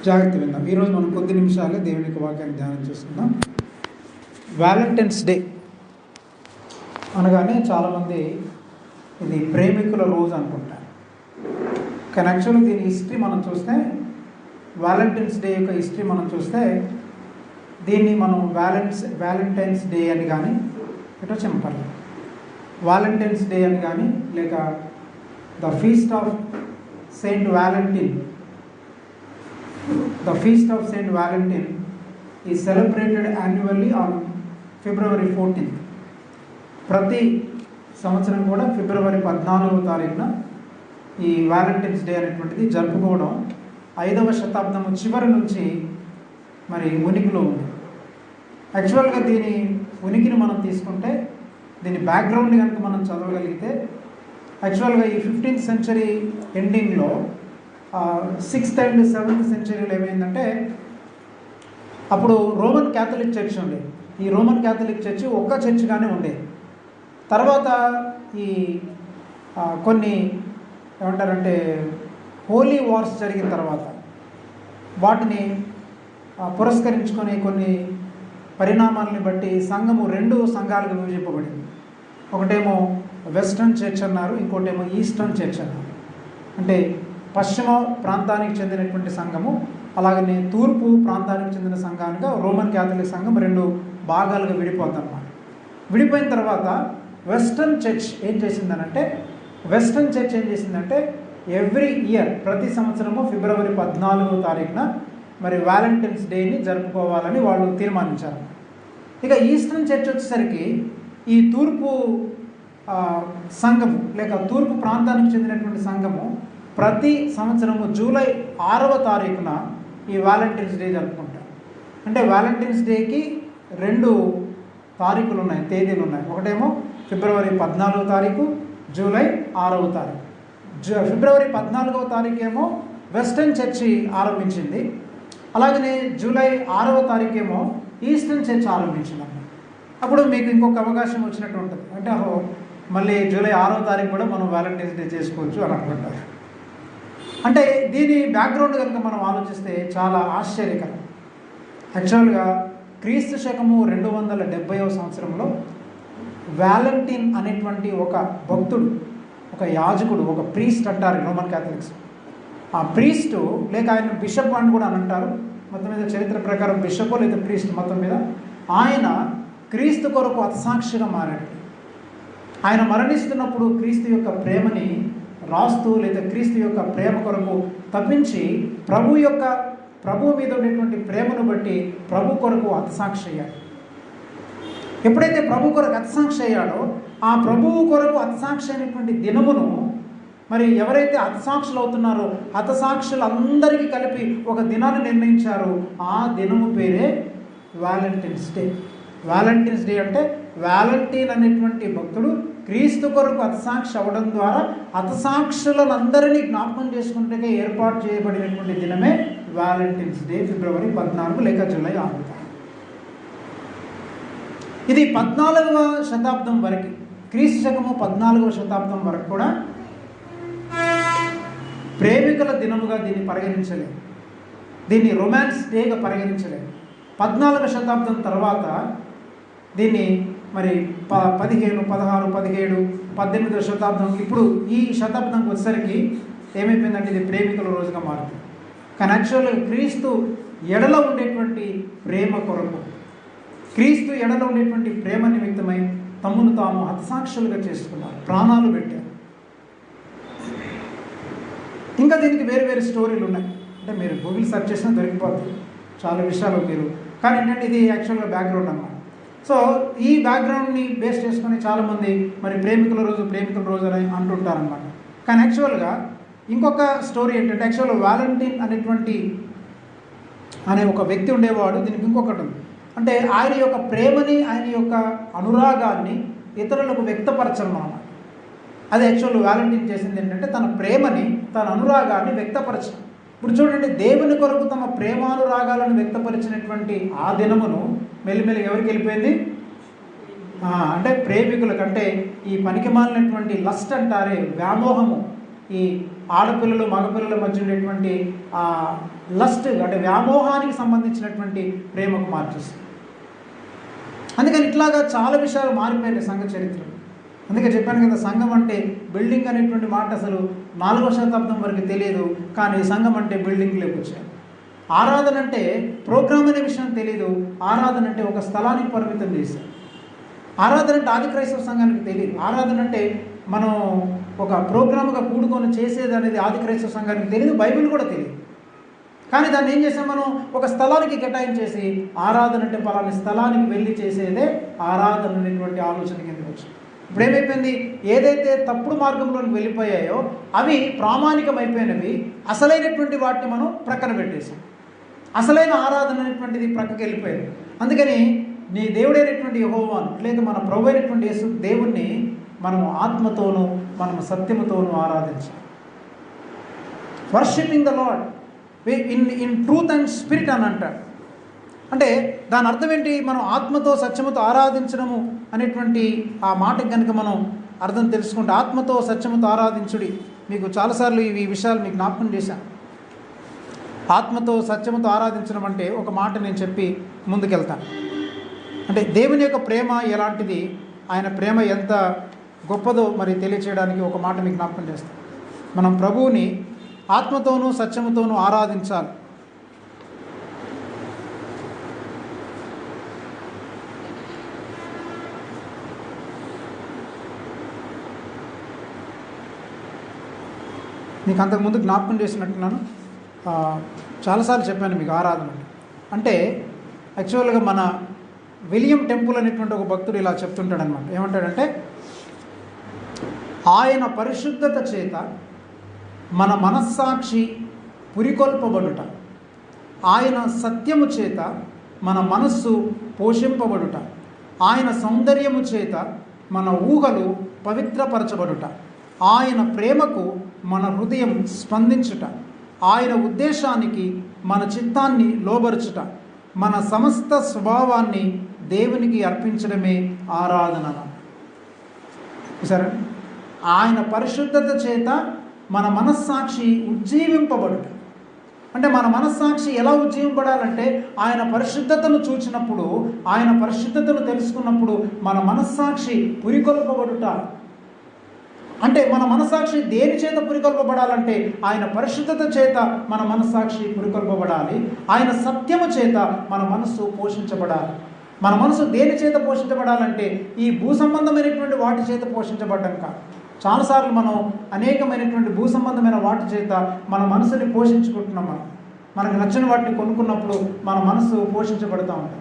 జాగ్రత్త విందాం. ఈరోజు మనం కొద్ది నిమిషాలే దేవుని యొక్క వాక్యాన్ని ధ్యానం చేసుకుందాం. వ్యాలంటైన్స్ డే అనగానే చాలామంది ఇది ప్రేమికుల రోజు అనుకుంటారు. కానీ యాక్చువల్గా దీని హిస్టరీ మనం చూస్తే, వ్యాలంటైన్స్ డే యొక్క హిస్టరీ మనం చూస్తే, దీన్ని మనం వ్యాలంటైన్స్ డే అని కానీ ఎటో చెప్పాలి, వ్యాలంటైన్స్ డే అని కానీ, లేక the feast of Saint Valentine. The feast of Saint Valentine is celebrated annually on February 14th. ప్రతి సంవత్సరం కూడా ఫిబ్రవరి 14వ తారీఖున ఈ వ్యాలంటైన్స్ డే అనేటువంటిది జరుపుకోవడం 5వ శతాబ్దం చివరి నుంచి మరి ఉనికిలో ఉంది. యాక్చువల్గా దీని ఉనికిని మనం తీసుకుంటే, దీని బ్యాక్గ్రౌండ్ కనుక మనం చదవగలిగితే, యాక్చువల్గా ఈ 15th సెంచరీ ఎండింగ్లో 6th and 7th సెంచరీలో ఏమైందంటే, అప్పుడు రోమన్ క్యాథలిక్ చర్చ్ ఉండేది. ఈ రోమన్ క్యాథలిక్ చర్చ్ ఒక్క చర్చ్గానే ఉండేది. తర్వాత ఈ కొన్ని ఏమంటారంటే హోలీ వార్స్ జరిగిన తర్వాత వాటిని పురస్కరించుకొని కొన్ని పరిణామాలని బట్టి సంఘము 2 సంఘాలుగా విభజింపబడింది. ఒకటేమో వెస్ట్రన్ చర్చ్ అన్నారు, ఇంకోటేమో ఈస్టర్న్ చర్చ్ అన్నారు. అంటే పశ్చిమ ప్రాంతానికి చెందినటువంటి సంఘము, అలాగనే తూర్పు ప్రాంతానికి చెందిన సంఘాలుగా రోమన్ క్యాథలిక్ సంఘం 2 భాగాలుగా విడిపోతుంది అన్నమాట. విడిపోయిన తర్వాత వెస్ట్రన్ చర్చ్ ఏం చేసిందనంటే, ఎవ్రీ ఇయర్ ప్రతి సంవత్సరము ఫిబ్రవరి 14వ తారీఖున మరి వ్యాలంటైన్స్ డేని జరుపుకోవాలని వాళ్ళు తీర్మానించారు. ఇక ఈస్టర్న్ చర్చ్ వచ్చేసరికి ఈ తూర్పు సంఘము లేక తూర్పు ప్రాంతానికి చెందినటువంటి సంఘము ప్రతి సంవత్సరము జూలై 6వ తారీఖున ఈ వ్యాలంటైన్స్ డే జరుపుకుంటారు. అంటే వ్యాలంటైన్స్ డేకి 2 తారీఖులు ఉన్నాయి, తేదీలు ఉన్నాయి. ఒకటేమో ఫిబ్రవరి 14వ తారీఖు, జూలై 6వ తారీఖు. ఫిబ్రవరి 14వ తారీఖు ఏమో వెస్టర్న్ చర్చి ఆరంభించింది, అలాగనే జూలై 6వ తారీఖు ఏమో ఈస్టర్న్ చర్చ్ ఆరంభించింది. అప్పుడు మీకు ఇంకొక అవకాశం వచ్చినట్టు ఉంటుంది. అంటే మళ్ళీ జూలై 6వ తారీఖు కూడా మనం వ్యాలంటైన్స్ డే చేసుకోవచ్చు అని అనుకుంటారు. అంటే దీని బ్యాక్గ్రౌండ్ కనుక మనం ఆలోచిస్తే చాలా ఆశ్చర్యకరం. యాక్చువల్గా క్రీస్తు శకము 270వ సంవత్సరంలో వ్యాలంటైన్ అనేటువంటి ఒక భక్తుడు, ఒక యాజకుడు, ఒక ప్రీస్ట్ అంటారు రోమన్ క్యాథలిక్స్. ఆ ప్రీస్టు లేక ఆయన బిషప్ అని కూడా అని అంటారు. మొత్తం మీద చరిత్ర ప్రకారం బిషప్ లేదా ప్రీస్ట్ మొత్తం మీద ఆయన క్రీస్తు కొరకు హతసాక్షిగా మారాడు. ఆయన మరణిస్తున్నప్పుడు క్రీస్తు యొక్క ప్రేమని రాస్తూ లేదా క్రీస్తు యొక్క ప్రేమ కొరకు తప్పించి ప్రభు మీద ఉండేటువంటి ప్రేమను బట్టి ప్రభు కొరకు హతసాక్షి అయ్యాడు. ఎప్పుడైతే ప్రభు కొరకు హతసాక్షి అయ్యాడో, ఆ ప్రభువు కొరకు హతసాక్షి అయినటువంటి దినమును మరి ఎవరైతే హతసాక్షులు అవుతున్నారో హతసాక్షులందరికీ కలిపి ఒక దినాన్ని నిర్ణయించారు. ఆ దినము పేరే వ్యాలంటైన్స్ డే. వ్యాలంటైన్స్ డే అంటే వ్యాలంటైన్ అనేటువంటి భక్తుడు క్రీస్తు కొరకు హతసాక్షి అవ్వడం ద్వారా హతసాక్షులందరినీ జ్ఞాపకం చేసుకుంటే ఏర్పాటు చేయబడినటువంటి దినమే వ్యాలంటైన్స్ డే, ఫిబ్రవరి 14 లేక జూలై 6. ఇది 14వ శతాబ్దం వరకు, క్రీస్తు శకము 14వ శతాబ్దం వరకు కూడా ప్రేమికుల దినముగా దీన్ని పరిగణించలేదు, దీన్ని రొమాన్స్ డేగా పరిగణించలేదు. 14వ శతాబ్దం తర్వాత దీన్ని మరి 15, 16, 17, 18వ శతాబ్దం, ఇప్పుడు ఈ శతాబ్దంకి వచ్చేసరికి ఏమైపోయిందంటే ఇది ప్రేమికుల రోజుగా మారుతుంది. కానీ యాక్చువల్గా క్రీస్తు ఎడలో ఉండేటువంటి ప్రేమ కొరకు, క్రీస్తు ఎడలో ఉండేటువంటి ప్రేమ నిమిత్తమై తమను తాము హతసాక్షులుగా చేసుకున్నారు, ప్రాణాలు పెట్టారు. ఇంకా దీనికి వేరు వేరు స్టోరీలు ఉన్నాయి. అంటే మీరు గూగుల్ సెర్చ్ చేసినా దొరికిపోతుంది చాలా విషయాలు మీరు. కానీ ఏంటంటే ఇది యాక్చువల్గా బ్యాక్గ్రౌండ్ అన్నమాట. సో ఈ బ్యాక్గ్రౌండ్ని బేస్ చేసుకొని చాలామంది మరి ప్రేమికుల రోజు అని అంటుంటారనమాట. కానీ యాక్చువల్గా ఇంకొక స్టోరీ ఏంటంటే, యాక్చువల్గా వ్యాలంటైన్ అనే ఒక వ్యక్తి ఉండేవాడు. దీనికి ఇంకొకటి ఉంది. అంటే ఆయన యొక్క ప్రేమని, ఆయన యొక్క అనురాగాన్ని ఇతరులకు వ్యక్తపరచడం అన్నమాట. అది యాక్చువల్ వ్యాలంటైన్ చేసింది ఏంటంటే తన ప్రేమని, తన అనురాగాన్ని వ్యక్తపరచడం. ఇప్పుడు చూడండి, దేవుని కొరకు తమ ప్రేమానురాగాలను వ్యక్తపరిచినటువంటి ఆ దినమును మెల్లిమెల్లిగా ఎవరికి వెళ్ళిపోయింది అంటే ప్రేమికుల కంటే ఈ పనికిమాలినటువంటి లస్ట్ అంటారే, వ్యామోహము, ఈ ఆడపిల్లలు మగపిల్లల మధ్య ఉండేటువంటి లస్ట్ అంటే వ్యామోహానికి సంబంధించినటువంటి ప్రేమకు మార్చేస్తుంది. అందుకని ఇట్లాగా చాలా విషయాలు మారిపోయినాయి సంఘ చరిత్రలో. అందుకే చెప్పాను కదా, సంఘం అంటే బిల్డింగ్ అనేటువంటి మాట అసలు 4వ శతాబ్దం వరకు తెలియదు, కానీ సంఘం అంటే బిల్డింగ్లోకి వచ్చారు. ఆరాధన అంటే ప్రోగ్రామ్ అనే విషయం తెలియదు, ఆరాధన అంటే ఒక స్థలానికి పరిమితం చేశారు. ఆరాధన అంటే ఆది క్రైస్తవ సంఘానికి తెలియదు. ఆరాధన అంటే మనం ఒక ప్రోగ్రామ్గా కూడుకొని చేసేది అనేది ఆది క్రైస్తవ సంఘానికి తెలియదు, బైబిల్ కూడా తెలియదు. కానీ దాన్ని ఏం చేసాం మనం, ఒక స్థలానికి కేటాయించేసి ఆరాధన అంటే పలాని స్థలానికి వెళ్ళి చేసేదే ఆరాధన అనేటువంటి ఆలోచన కిందకి వచ్చింది. ఇప్పుడు ఏమైపోయింది, ఏదైతే తప్పుడు మార్గంలోకి వెళ్ళిపోయాయో అవి ప్రామాణికమైపోయినవి, అసలైనటువంటి వాటిని మనం ప్రక్కన పెట్టేసాం. అసలైన ఆరాధన అనేటువంటిది ప్రక్కకి వెళ్ళిపోయింది. అందుకని నీ దేవుడైనటువంటి యెహోవాను లేదా మన ప్రభు అయినటువంటి యేసు దేవుణ్ణి మనం ఆత్మతోనూ మనం సత్యముతోనూ ఆరాధించాలి. Worshipping the lord in truth and spirit అని అంటాడు. అంటే దాని అర్థం ఏంటి, మనం ఆత్మతో సత్యముతో ఆరాధించడము అనేటువంటి ఆ మాటకి కనుక మనం అర్థం తెలుసుకుంటే, ఆత్మతో సత్యముతో ఆరాధించుడి. మీకు చాలాసార్లు ఈ విషయాలు మీకు జ్ఞాపకం చేశాను. ఆత్మతో సత్యముతో ఆరాధించడం అంటే ఒక మాట నేను చెప్పి ముందుకెళ్తాను. అంటే దేవుని యొక్క ప్రేమ ఎలాంటిది, ఆయన ప్రేమ ఎంత గొప్పదో మరి తెలియచేయడానికి ఒక మాట మీకు జ్ఞాపకం చేస్తాను. మనం ప్రభువుని ఆత్మతోనూ సత్యముతోనూ ఆరాధించాలి. మీకు అంతకుముందు జ్ఞాపకం చేసినట్టున్నాను, చాలాసార్లు చెప్పాను మీకు ఆరాధన అంటే. యాక్చువల్గా మన విలియం టెంపుల్ అనేటువంటి ఒక భక్తుడు ఇలా చెప్తుంటాడు అనమాట. ఏమంటాడంటే, ఆయన పరిశుద్ధత చేత మన మనస్సాక్షి పురికొల్పబడుట, ఆయన సత్యము చేత మన మనస్సు పోషింపబడుట, ఆయన సౌందర్యము చేత మన ఊహలు పవిత్రపరచబడుట, ఆయన ప్రేమకు మన హృదయం స్పందించుట, ఆయన ఉద్దేశానికి మన చిత్తాన్ని లోబరుచుట, మన సమస్త స్వభావాన్ని దేవునికి అర్పించడమే ఆరాధన. సరే, ఆయన పరిశుద్ధత చేత మన మనస్సాక్షి ఉజ్జీవింపబడుట. అంటే మన మనస్సాక్షి ఎలా ఉజ్జీవింపడాలంటే, ఆయన పరిశుద్ధతను చూచినప్పుడు, ఆయన పరిశుద్ధతను తెలుసుకున్నప్పుడు మన మనస్సాక్షి పురికొల్పబడుట. అంటే మన మనస్సాక్షి దేని చేత పురికొల్పబడాలంటే, ఆయన పరిశుద్ధత చేత మన మనస్సాక్షి పురికొల్పబడాలి, ఆయన సత్యము చేత మన మనస్సు పోషించబడాలి. మన మనసు దేని చేత పోషించబడాలంటే, ఈ భూ సంబంధమైనటువంటి వాటి చేత పోషించబడ్డం కాదు. చాలాసార్లు మనం అనేకమైనటువంటి భూ సంబంధమైన వాటి చేత మన మనసుని పోషించుకుంటున్నాం. మనకు నచ్చిన వాటిని కొనుక్కున్నప్పుడు మన మనసు పోషించబడుతూ ఉంటుంది.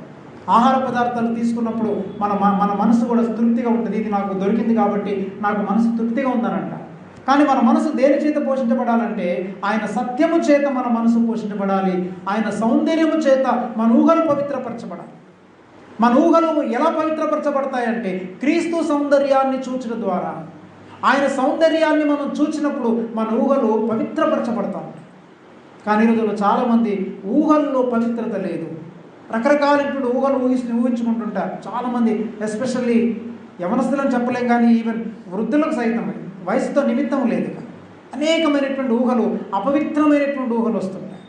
ఆహార పదార్థాలు తీసుకున్నప్పుడు మన మనసు కూడా తృప్తిగా ఉంటుంది. ఇది నాకు దొరికింది కాబట్టి నాకు మనసు తృప్తిగా ఉందనంట. కానీ మన మనసు దేని చేత పోషించబడాలంటే, ఆయన సత్యము చేత మన మనసు పోషించబడాలి, ఆయన సౌందర్యము చేత మన ఊహలు పవిత్రపరచబడాలి. మన ఊహలు ఎలా పవిత్రపరచబడతాయంటే, క్రీస్తు సౌందర్యాన్ని చూచడం ద్వారా. ఆయన సౌందర్యాన్ని మనం చూచినప్పుడు మన ఊహలు పవిత్రపరచబడతాం. కానీ ఈరోజులో చాలామంది ఊహల్లో పవిత్రత లేదు. రకరకాలైనటువంటి ఊహలు ఊహించుకుంటుంటారు చాలామంది. ఎస్పెషల్లీ యవనస్తులను చెప్పలేం, కానీ ఈవెన్ వృద్ధులకు సైతం వయసుతో నిమిత్తం లేదు. అనేకమైనటువంటి ఊహలు, అపవిత్రమైనటువంటి ఊహలు వస్తుంటాయి.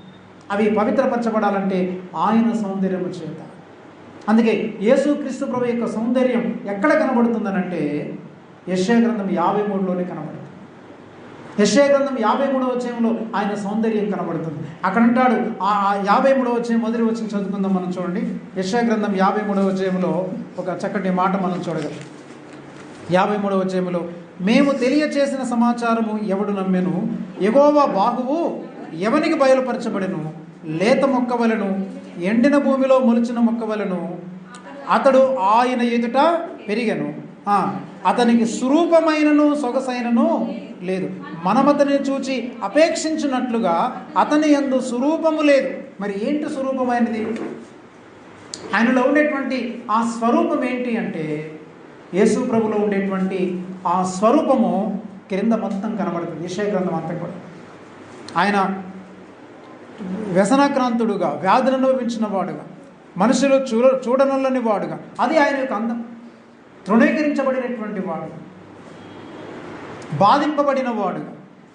అవి పవిత్రపరచబడాలంటే ఆయన సౌందర్యము చేత. అందుకే యేసుక్రీస్తు ప్రభు యొక్క సౌందర్యం ఎక్కడ కనబడుతుందనంటే, యెషయా గ్రంథం 53లోనే కనబడుతుంది. యెషయా గ్రంథం 53వ అధ్యాయంలో ఆయన సౌందర్యం కనబడుతుంది. అక్కడ అంటాడు, ఆ 53వ అధ్యాయం మొదటి వచనం చదువుకుందాం మనం. చూడండి, యెషయా గ్రంథం 53వ అధ్యాయంలో ఒక చక్కటి మాట మనం చూడగలం. 53వ అధ్యాయంలో, మేము తెలియచేసిన సమాచారము ఎవడు నమ్మెను, యెహోవా బాహువు ఎవనికి బయలుపరచబడెను, లేత మొక్కవలను ఎండిన భూమిలో మొలిచిన మొక్కవలను అతడు ఆయన ఎదుట పెరిగెను, అతనికి స్వరూపమైనను సొగసైనను లేదు, మనమతని చూచి అపేక్షించినట్లుగా అతని యందు స్వరూపము లేదు. మరి ఏంటి స్వరూపమైనది? ఆయనలో ఉండేటువంటి ఆ స్వరూపం ఏంటి అంటే, యేసు ప్రభులో ఉండేటువంటి ఆ స్వరూపము క్రింద మొత్తం కనబడుతుంది. యెషయా గ్రంథం అంతా కూడా ఆయన వ్యసనాక్రాంతుడుగా, వ్యాధులను అనుభవించిన వాడుగా, మనుషులు చూడనొల్లని వాడుగా, అది ఆయన యొక్క అందం. తృణీకరించబడినటువంటి వాడుగా, బాధింపబడిన వాడుగా,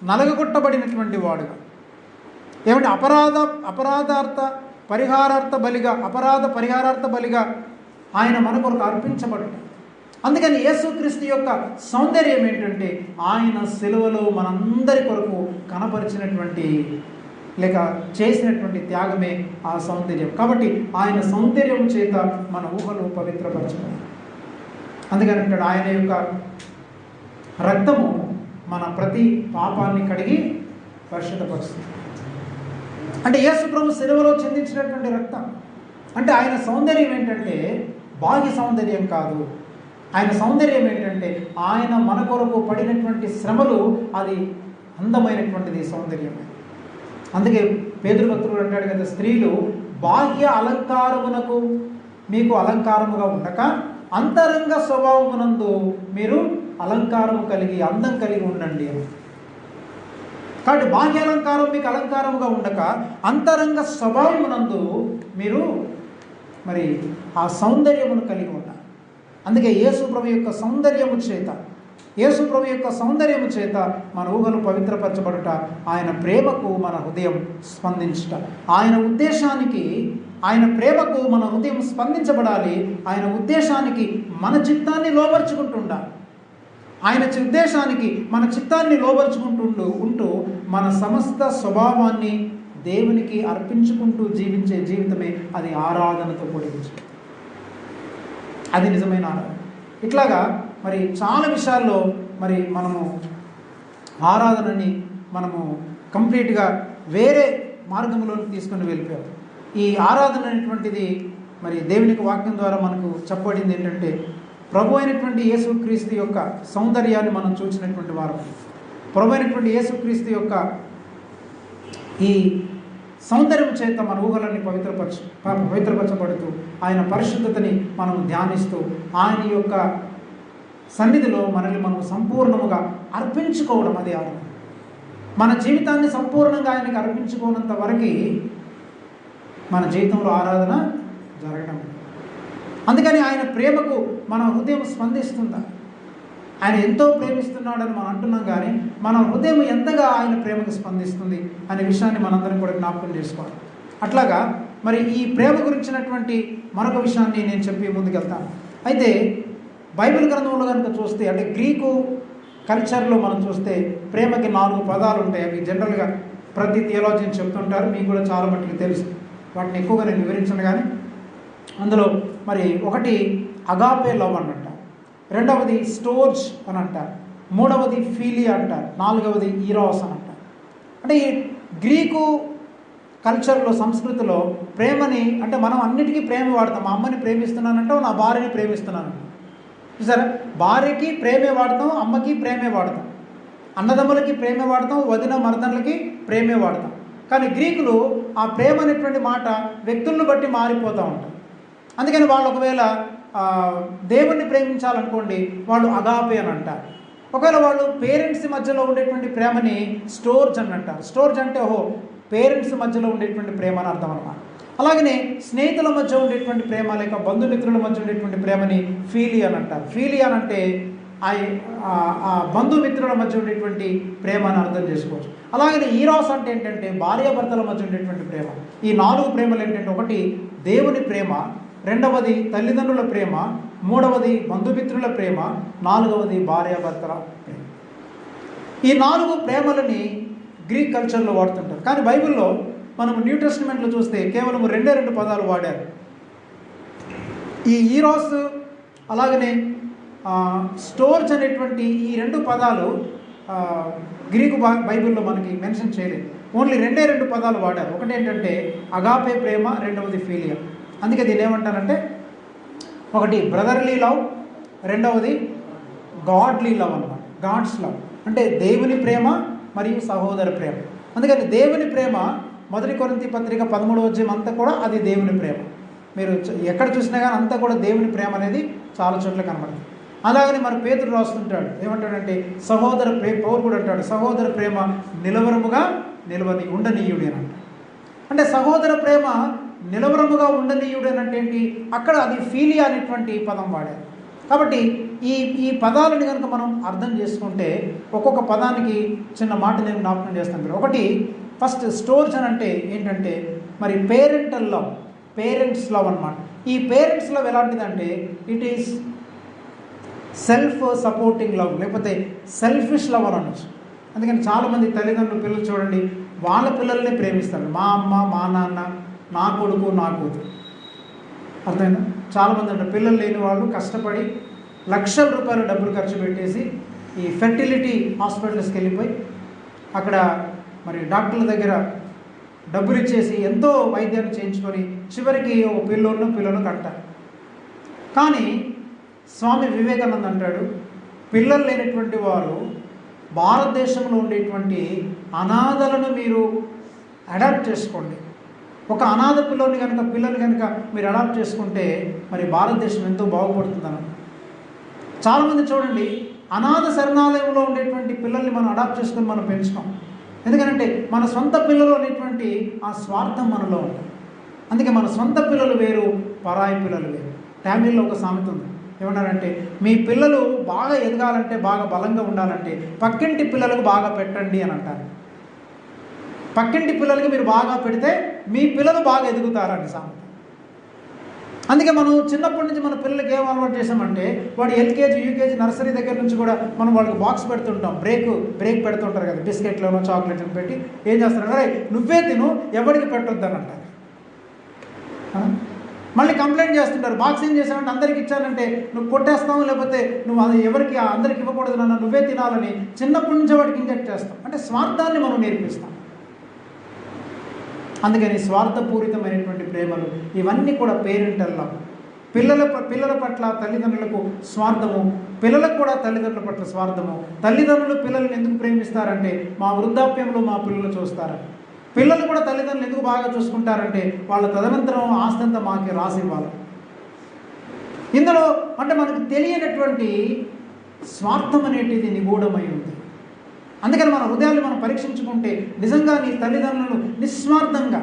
నలగగొట్టబడినటువంటి వాడుగా, ఏమంటే అపరాధ పరిహారార్థ బలిగా ఆయన మన కొరకు అర్పించబడ్డాడు. అందుకని యేసుక్రీస్తు యొక్క సౌందర్యం ఏంటంటే ఆయన సిలువలో మనందరి కొరకు కనపరిచినటువంటి లేక చేసినటువంటి త్యాగమే ఆ సౌందర్యం. కాబట్టి ఆయన సౌందర్యం చేత మన ఊహలు పవిత్రపరచబడాలి. అందుకని అంటాడు ఆయన యొక్క రక్తము మన ప్రతి పాపాన్ని కడిగి పరిశుద్ధపరుస్తుంది. అంటే యేసు ప్రభు సిలువలో చెందించినటువంటి రక్తం అంటే ఆయన సౌందర్యం ఏంటంటే బాహ్య సౌందర్యం కాదు. ఆయన సౌందర్యం ఏంటంటే ఆయన మన కొరకు పడినటువంటి శ్రమలు, అది అందమైనటువంటిది సౌందర్యమే. అందుకే పేతురు భక్తుడు అంటాడు కదా, స్త్రీలు బాహ్య అలంకారమునకు మీకు అలంకారముగా ఉండక అంతరంగ స్వభావమునందు మీరు అలంకారము కలిగి అందం కలిగి ఉండండి అని. కాబట్టి బాహ్య అలంకారం మీకు అలంకారముగా ఉండక అంతరంగ స్వభావమునందు మీరు మరి ఆ సౌందర్యమును కలిగి ఉండాలి. అందుకే యేసు ప్రభు యొక్క సౌందర్యము చేత మన ఊహలు పవిత్రపరచబడుట, ఆయన ప్రేమకు మన హృదయం స్పందించుట, ఆయన ప్రేమకు మన హృదయం స్పందించబడాలి. ఆయన ఉద్దేశానికి మన చిత్తాన్ని లోబర్చుకుంటుండాలి. ఆయన ఉద్దేశానికి మన చిత్తాన్ని ఉంటూ మన సమస్త స్వభావాన్ని దేవునికి అర్పించుకుంటూ జీవించే జీవితమే అది ఆరాధనతో కూడిన. అది నిజమైన ఆరాధన. ఇట్లాగా మరి చాలా విషయాల్లో మరి మనము ఆరాధనని మనము కంప్లీట్గా వేరే మార్గంలోకి తీసుకొని వెళ్ళిపోయాం. ఈ ఆరాధన అనేటువంటిది మరి దేవునికి వాక్యం ద్వారా మనకు చెప్పబడింది ఏంటంటే ప్రభు అయినటువంటి యేసుక్రీస్తు యొక్క సౌందర్యాన్ని మనం చూసినటువంటి వారు. ప్రభు అయినటువంటి యేసుక్రీస్తు యొక్క ఈ సౌందర్యం చేత మన ఊహలన్నీ పవిత్రపరచబడుతూ ఆయన పరిశుద్ధతని మనం ధ్యానిస్తూ ఆయన యొక్క సన్నిధిలో మనల్ని మనం సంపూర్ణముగా అర్పించుకోవడం, అది ఆరాధన. మన జీవితాన్ని సంపూర్ణంగా ఆయనకి అర్పించుకోనంత వరకు మన జీవితంలో ఆరాధన జరగడం. అందుకని ఆయన ప్రేమకు మన హృదయం స్పందిస్తుందా? ఆయన ఎంతో ప్రేమిస్తున్నాడని మనం అంటున్నాం, కానీ మన హృదయం ఎంతగా ఆయన ప్రేమకు స్పందిస్తుంది అనే విషయాన్ని మనందరం కూడా జ్ఞాపకం చేసుకోవాలి. అట్లాగా మరి ఈ ప్రేమ గురించినటువంటి మరొక విషయాన్ని నేను చెప్పి ముందుకెళ్తాను. అయితే బైబిల్ గ్రంథంలో కనుక చూస్తే, అంటే గ్రీకు కల్చర్లో మనం చూస్తే ప్రేమకి 4 పదాలు ఉంటాయి. అవి జనరల్గా ప్రతి థియాలజీని చెప్తుంటారు, మీకు కూడా చాలా మట్టుకు తెలుసు. వాటిని ఎక్కువగా నేను వివరించను. కానీ అందులో మరి ఒకటి అగాపే లవ్ అని అంటారు, రెండవది స్టోర్జ్ అని అంటారు, మూడవది ఫీలియా అంటారు, నాలుగవది ఈరోస్ అని అంటారు. అంటే ఈ గ్రీకు కల్చర్లో, సంస్కృతిలో ప్రేమని అంటే మనం అన్నిటికీ ప్రేమ వాడతాం. మా అమ్మని ప్రేమిస్తున్నానంటే నా భార్యని ప్రేమిస్తున్నాను. సరే, భార్యకి ప్రేమే వాడతాం, అమ్మకి ప్రేమే వాడతాం, అన్నదమ్ములకి ప్రేమే వాడతాం, వదిన మరదళ్ళకి ప్రేమే వాడతాం. కానీ గ్రీకులు ఆ ప్రేమ అనేటువంటి మాట వ్యక్తులను బట్టి మారిపోతూ ఉంటారు. అందుకని వాళ్ళు ఒకవేళ దేవుణ్ణి ప్రేమించాలనుకోండి, వాళ్ళు అగాపే అని అంటారు. ఒకవేళ వాళ్ళు పేరెంట్స్ మధ్యలో ఉండేటువంటి ప్రేమని స్టోర్జ్ అని అంటారు. స్టోర్జ్ అంటే పేరెంట్స్ మధ్యలో ఉండేటువంటి ప్రేమ అని అర్థం అన్నమాట. అలాగనే స్నేహితుల మధ్య ఉండేటువంటి ప్రేమ లేక బంధుమిత్రుల మధ్య ఉండేటువంటి ప్రేమని ఫీలియా అని అంటారు. ఫీలియా అంటే ఆ బంధుమిత్రుల మధ్య ఉండేటువంటి ప్రేమ అని అర్థం చేసుకోవచ్చు. అలాగనే ఈరోస్ అంటే ఏంటంటే భార్యాభర్తల మధ్య ఉండేటువంటి ప్రేమ. ఈ 4 ప్రేమలు ఏంటంటే, ఒకటి దేవుని ప్రేమ, రెండవది తల్లిదండ్రుల ప్రేమ, మూడవది బంధుమిత్రుల ప్రేమ, నాలుగవది భార్యాభర్తల ప్రేమ. ఈ 4 ప్రేమలని గ్రీక్ కల్చర్లో వాడుతుంటారు. కానీ బైబిల్లో మనం న్యూ టెస్టిమెంట్లో చూస్తే కేవలం 2 పదాలు వాడారు. ఈ ఈరోస్ అలాగనే స్టోర్జ్ అనేటువంటి ఈ 2 పదాలు గ్రీకు బైబిల్లో మనకి మెన్షన్ చేయలేదు. ఓన్లీ 2 పదాలు వాడారు. ఒకటి ఏంటంటే అగాపే ప్రేమ, రెండవది ఫీలియా. అందుకే దీన్ని ఏమంటారంటే, ఒకటి బ్రదర్లీ లవ్, రెండవది గాడ్లీ లవ్ అన్నమాట. గాడ్స్ లవ్ అంటే దేవుని ప్రేమ మరియు సహోదర ప్రేమ. అందుకని దేవుని ప్రేమ 1 కొరింథీ పత్రిక 13వ అధ్యాయం అంతా కూడా అది దేవుని ప్రేమ. మీరు ఎక్కడ చూసినా కానీ అంతా కూడా దేవుని ప్రేమ అనేది చాలా చోట్ల కనబడుతుంది. అలాగని మరి పేతురు రాస్తుంటాడు, ఏమంటాడంటే సహోదర ప్రేమ. పౌరు కూడా అంటాడు, సహోదర ప్రేమ నిలవరముగా ఉండనీయుడు అని అంటాడు. అంటే సహోదర ప్రేమ నిలవరముగా ఉండనీయుడు అని అంటే ఏంటి? అక్కడ అది ఫీలియా అనేటువంటి పదం వాడారు. కాబట్టి ఈ ఈ పదాలను కనుక మనం అర్థం చేసుకుంటే ఒక్కొక్క పదానికి చిన్న మాట నేను జ్ఞాపకం చేస్తాను. ఒకటి ఫస్ట్ స్టోర్స్ అని అంటే ఏంటంటే మరి పేరెంటల్ లవ్, పేరెంట్స్ లవ్ అన్నమాట. ఈ పేరెంట్స్ లవ్ ఎలాంటిదంటే it is self supporting love, లేకపోతే సెల్ఫిష్ లవ్ అని అనొచ్చు. అందుకని చాలామంది తల్లిదండ్రులు పిల్లలు చూడండి వాళ్ళ పిల్లల్ని ప్రేమిస్తారు. మా అమ్మ, మా నాన్న, నా కొడుకు, నా కూతురు. అర్థమైందా? చాలామంది అంటే పిల్లలు లేని వాళ్ళు కష్టపడి లక్షల రూపాయలు డబ్బులు ఖర్చు పెట్టేసి ఈ ఫెర్టిలిటీ హాస్పిటల్స్కి వెళ్ళిపోయి అక్కడ మరి డాక్టర్ల దగ్గర డబ్బులు ఇచ్చేసి ఎంతో వైద్యాన్ని చేయించుకొని చివరికి ఒక పిల్లను కంటారు. కానీ స్వామి వివేకానంద అంటాడు, పిల్లలు లేనటువంటి వారు భారతదేశంలో ఉండేటువంటి అనాథలను మీరు అడాప్ట్ చేసుకోండి. ఒక అనాథ పిల్లని కనుక మీరు అడాప్ట్ చేసుకుంటే మరి భారతదేశం ఎంతో బాగుపడుతుందని. చాలామంది చూడండి అనాథ శరణాలయంలో ఉండేటువంటి పిల్లల్ని మనం అడాప్ట్ చేసుకొని మనం పెంచుతాం. ఎందుకంటే మన సొంత పిల్లలు అనేటువంటి ఆ స్వార్థం మనలో ఉంటుంది. అందుకే మన సొంత పిల్లలు వేరు, పరాయి పిల్లలు వేరు. ఫ్యామిలీలో ఒక సామెత ఉంది, ఏమన్నారంటే మీ పిల్లలు బాగా ఎదగాలంటే, బాగా బలంగా ఉండాలంటే పక్కింటి పిల్లలకు బాగా పెట్టండి అని అంటారు. పక్కింటి పిల్లలకి మీరు బాగా పెడితే మీ పిల్లలు బాగా ఎదుగుతారండి సామెత. అందుకే మనం చిన్నప్పటి నుంచి మన పిల్లలకి ఏం అలవాటు చేసామంటే వాడు ఎల్కేజీ, యూకేజీ, నర్సరీ దగ్గర నుంచి కూడా మనం వాళ్ళకి బాక్స్ పెడుతుంటాం. బ్రేక్ పెడుతుంటారు కదా, బిస్కెట్లను చాక్లెట్లను పెట్టి ఏం చేస్తారు, అరే నువ్వే తిను ఎవరికి పెట్టొద్దని అంటారు. మళ్ళీ కంప్లైంట్ చేస్తుంటారు, బాక్స్ ఏం చేసామంటే అందరికి ఇచ్చానంటే నువ్వు కొట్టేస్తావు, లేకపోతే నువ్వు అది ఎవరికి అందరికి ఇవ్వకూడదు నాన్న, నువ్వే తినాలని చిన్నప్పటి నుంచి వాడికి ఇంజెక్ట్ చేస్తాం. అంటే స్వార్థాన్ని మనం నేర్పిస్తాం. అందుకని స్వార్థపూరితమైనటువంటి ప్రేమలు ఇవన్నీ కూడా పేరెంటల్ లవ్. పిల్లల పట్ల తల్లిదండ్రులకు స్వార్థము, పిల్లలకు కూడా తల్లిదండ్రుల పట్ల స్వార్థము. తల్లిదండ్రులు పిల్లల్ని ఎందుకు ప్రేమిస్తారంటే మా వృద్ధాప్యంలో మా పిల్లలు చూస్తారు. పిల్లలు కూడా తల్లిదండ్రులు ఎందుకు బాగా చూసుకుంటారంటే వాళ్ళ తదనంతరం ఆస్తి అంతా మాకు రాసివ్వాలి. ఇందులో అంటే మనకు తెలియనటువంటి స్వార్థం అనేటిది నిగూఢమై ఉంది. అందుకని మన హృదయాన్ని మనం పరీక్షించుకుంటే నిజంగా నీ తల్లిదండ్రులను నిస్వార్థంగా,